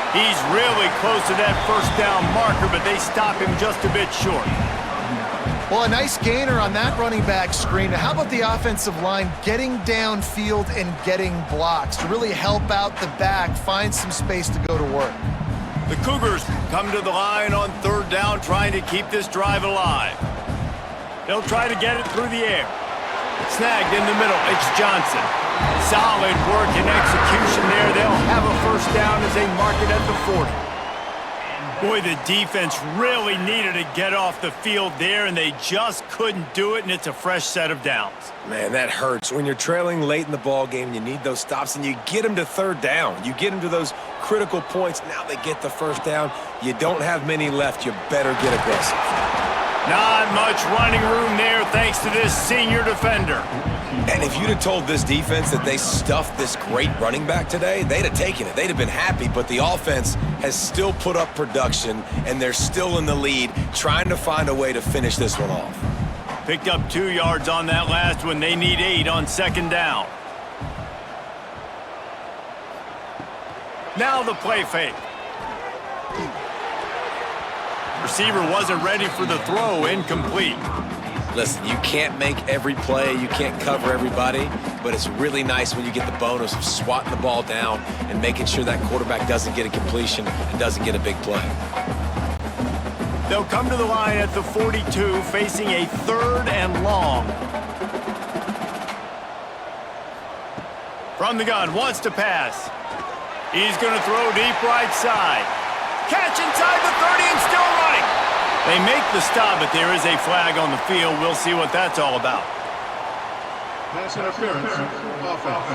He's really close to that first down marker, but they stop him just a bit short. Well, a nice gainer on that running back screen. How about the offensive line getting downfield and getting blocks to really help out the back, find some space to go to work? The Cougars come to the line on third down, trying to keep this drive alive. They'll try to get it through the air. Snagged in the middle, it's Johnson. Solid work and execution there. They'll have a first down as they mark it at the 40. Boy, the defense really needed to get off the field there, and they just couldn't do it, and it's a fresh set of downs. Man, that hurts. When you're trailing late in the ball game, you need those stops, and you get them to third down. You get them to those critical points. Now they get the first down. You don't have many left. You better get aggressive. Not much running room there thanks to this senior defender. And if you'd have told this defense that they stuffed this great running back today, they'd have taken it. They'd have been happy, but the offense has still put up production, and they're still in the lead, trying to find a way to finish this one off. Picked up 2 yards on that last one. They need 8 on second down. Now the play fake. Receiver wasn't ready for the throw, incomplete. Listen, you can't make every play, you can't cover everybody, but it's really nice when you get the bonus of swatting the ball down and making sure that quarterback doesn't get a completion and doesn't get a big play. They'll come to the line at the 42, facing a 3rd and long. From the gun, wants to pass. He's going to throw deep right side. Catch inside the 30 and still running. They make the stop, but there is a flag on the field. We'll see what that's all about. Pass interference, offense.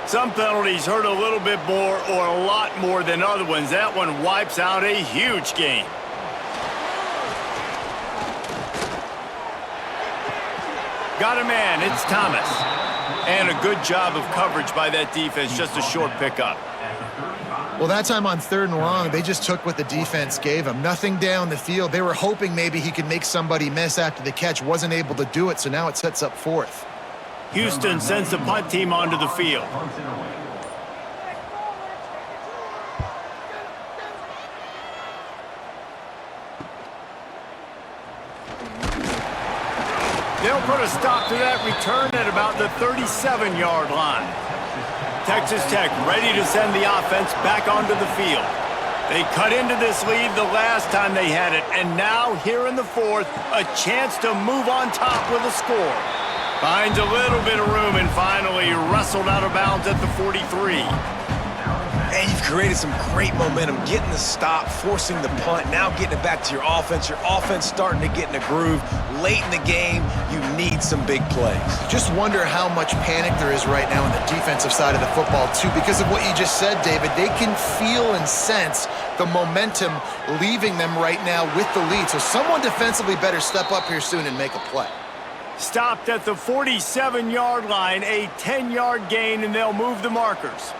Some penalties hurt a little bit more or a lot more than other ones. That one wipes out a huge game. Got a man, it's Thomas. And a good job of coverage by that defense, just a short pickup. Well, that time on 3rd and long, they just took what the defense gave him. Nothing down the field. They were hoping maybe he could make somebody miss after the catch. Wasn't able to do it, so now it sets up 4th. Houston sends the punt team onto the field. They'll put a stop to that return at about the 37-yard line. Texas Tech ready to send the offense back onto the field. They cut into this lead the last time they had it, and now here in the 4th, a chance to move on top with a score. Finds a little bit of room and finally wrestled out of bounds at the 43. And you've created some great momentum, getting the stop, forcing the punt, now getting it back to your offense. Your offense starting to get in a groove. Late in the game, you need some big plays. Just wonder how much panic there is right now on the defensive side of the football, too. Because of what you just said, David, they can feel and sense the momentum leaving them right now with the lead. So someone defensively better step up here soon and make a play. Stopped at the 47-yard line, a 10-yard gain, and they'll move the markers.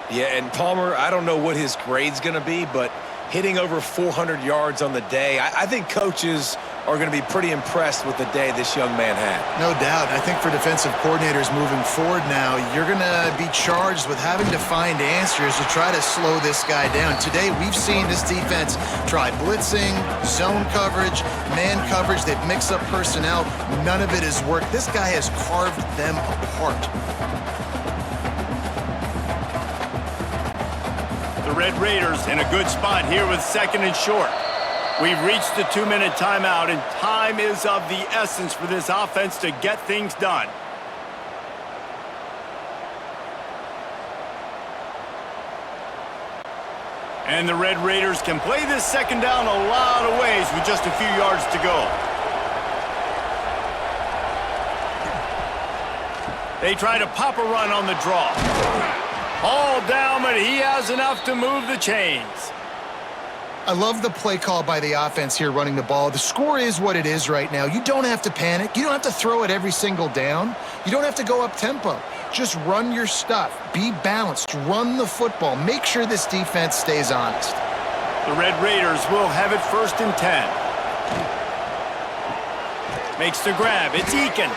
Yeah, and Palmer, I don't know what his grade's going to be, but hitting over 400 yards on the day, I think coaches are going to be pretty impressed with the day this young man had. No doubt. I think for defensive coordinators moving forward now, you're going to be charged with having to find answers to try to slow this guy down. Today, we've seen this defense try blitzing, zone coverage, man coverage. They've mixed up personnel. None of it has worked. This guy has carved them apart. The Red Raiders in a good spot here with 2nd and short. We've reached the 2-minute timeout, and time is of the essence for this offense to get things done. And the Red Raiders can play this 2nd down a lot of ways with just a few yards to go. They try to pop a run on the draw. All down, but he has enough to move the chains. I love the play call by the offense here running the ball. The score is what it is right now. You don't have to panic. You don't have to throw it every single down. You don't have to go up tempo. Just run your stuff. Be balanced. Run the football. Make sure this defense stays honest. The Red Raiders will have it 1st and 10. Makes the grab. It's Eakin.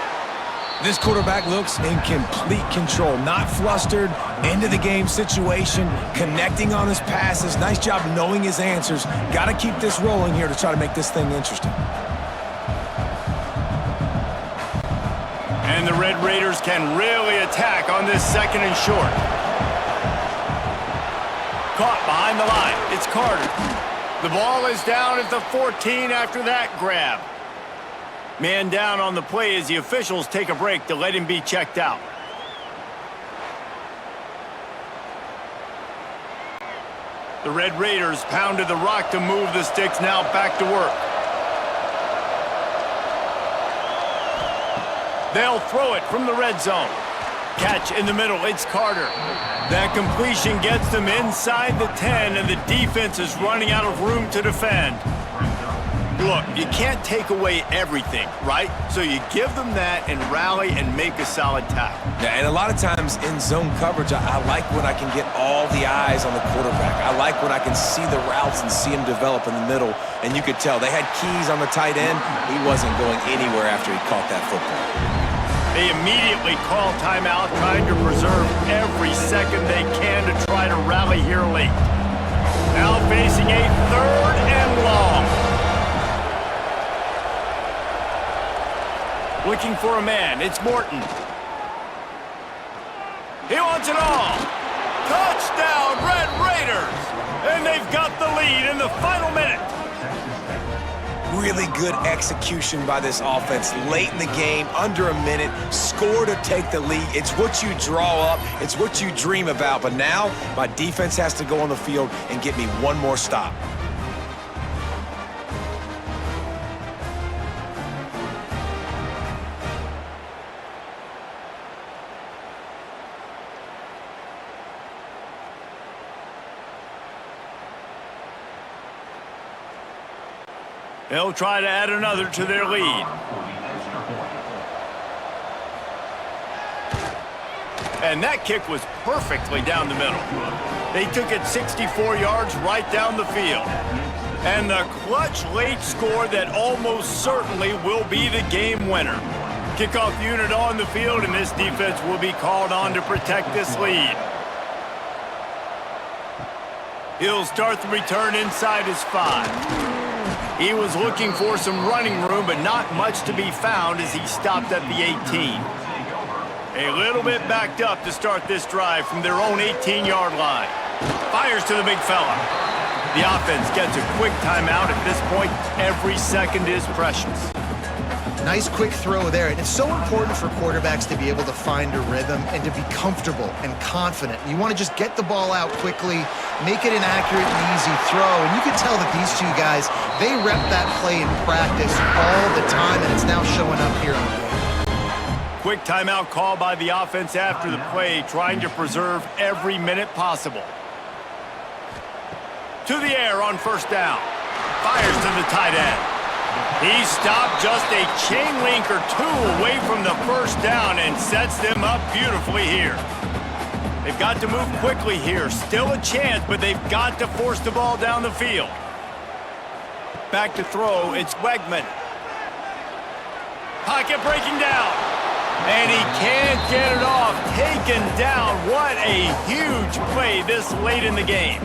This quarterback looks in complete control, not flustered, end-of-the-game situation, connecting on his passes. Nice job knowing his answers. Got to keep this rolling here to try to make this thing interesting. And the Red Raiders can really attack on this 2nd and short. Caught behind the line. It's Carter. The ball is down at the 14 after that grab. Man down on the play as the officials take a break to let him be checked out. The Red Raiders pounded the rock to move the sticks, now back to work. They'll throw it from the red zone. Catch in the middle, it's Carter. That completion gets them inside the 10, and the defense is running out of room to defend. Look, you can't take away everything, right? So you give them that and rally and make a solid tackle. Yeah, and a lot of times in zone coverage, I like when I can get all the eyes on the quarterback. I like when I can see the routes and see him develop in the middle. And you could tell they had keys on the tight end. He wasn't going anywhere after he caught that football. They immediately call timeout, trying to preserve every second they can to try to rally here late. Now facing a 3rd and long. Looking for a man, it's Morton. He wants it all. Touchdown, Red Raiders! And they've got the lead in the final minute. Really good execution by this offense late in the game, under a minute, score to take the lead. It's what you draw up, it's what you dream about, but now my defense has to go on the field and get me one more stop. They'll try to add another to their lead. And that kick was perfectly down the middle. They took it 64 yards right down the field. And the clutch late score that almost certainly will be the game winner. Kickoff unit on the field, and this defense will be called on to protect this lead. He'll start the return inside his 5. He was looking for some running room, but not much to be found as he stopped at the 18. A little bit backed up to start this drive from their own 18-yard line. Fires to the big fella. The offense gets a quick timeout. At this point, every second is precious. Nice quick throw there, and it's so important for quarterbacks to be able to find a rhythm and to be comfortable and confident. You want to just get the ball out quickly, make it an accurate and easy throw, and you can tell that these two guys, they rep that play in practice all the time, and it's now showing up here in the game. Quick timeout call by the offense after the play, trying to preserve every minute possible. To the air on 1st down. Fires to the tight end. He stopped just a chain link or 2 away from the 1st down and sets them up beautifully here. They've got to move quickly here. Still a chance, but they've got to force the ball down the field. Back to throw, it's Wegman. Pocket breaking down. And he can't get it off. Taken down. What a huge play this late in the game.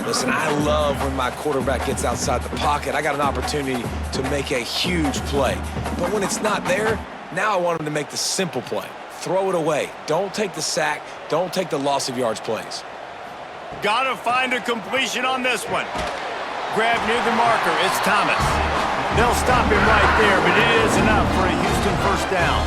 Listen, I love when my quarterback gets outside the pocket. I got an opportunity to make a huge play. But when it's not there, now I want him to make the simple play. Throw it away. Don't take the sack. Don't take the loss of yards plays. Gotta find a completion on this one. Grab near the marker. It's Thomas. They'll stop him right there, but it is enough for a Houston 1st down.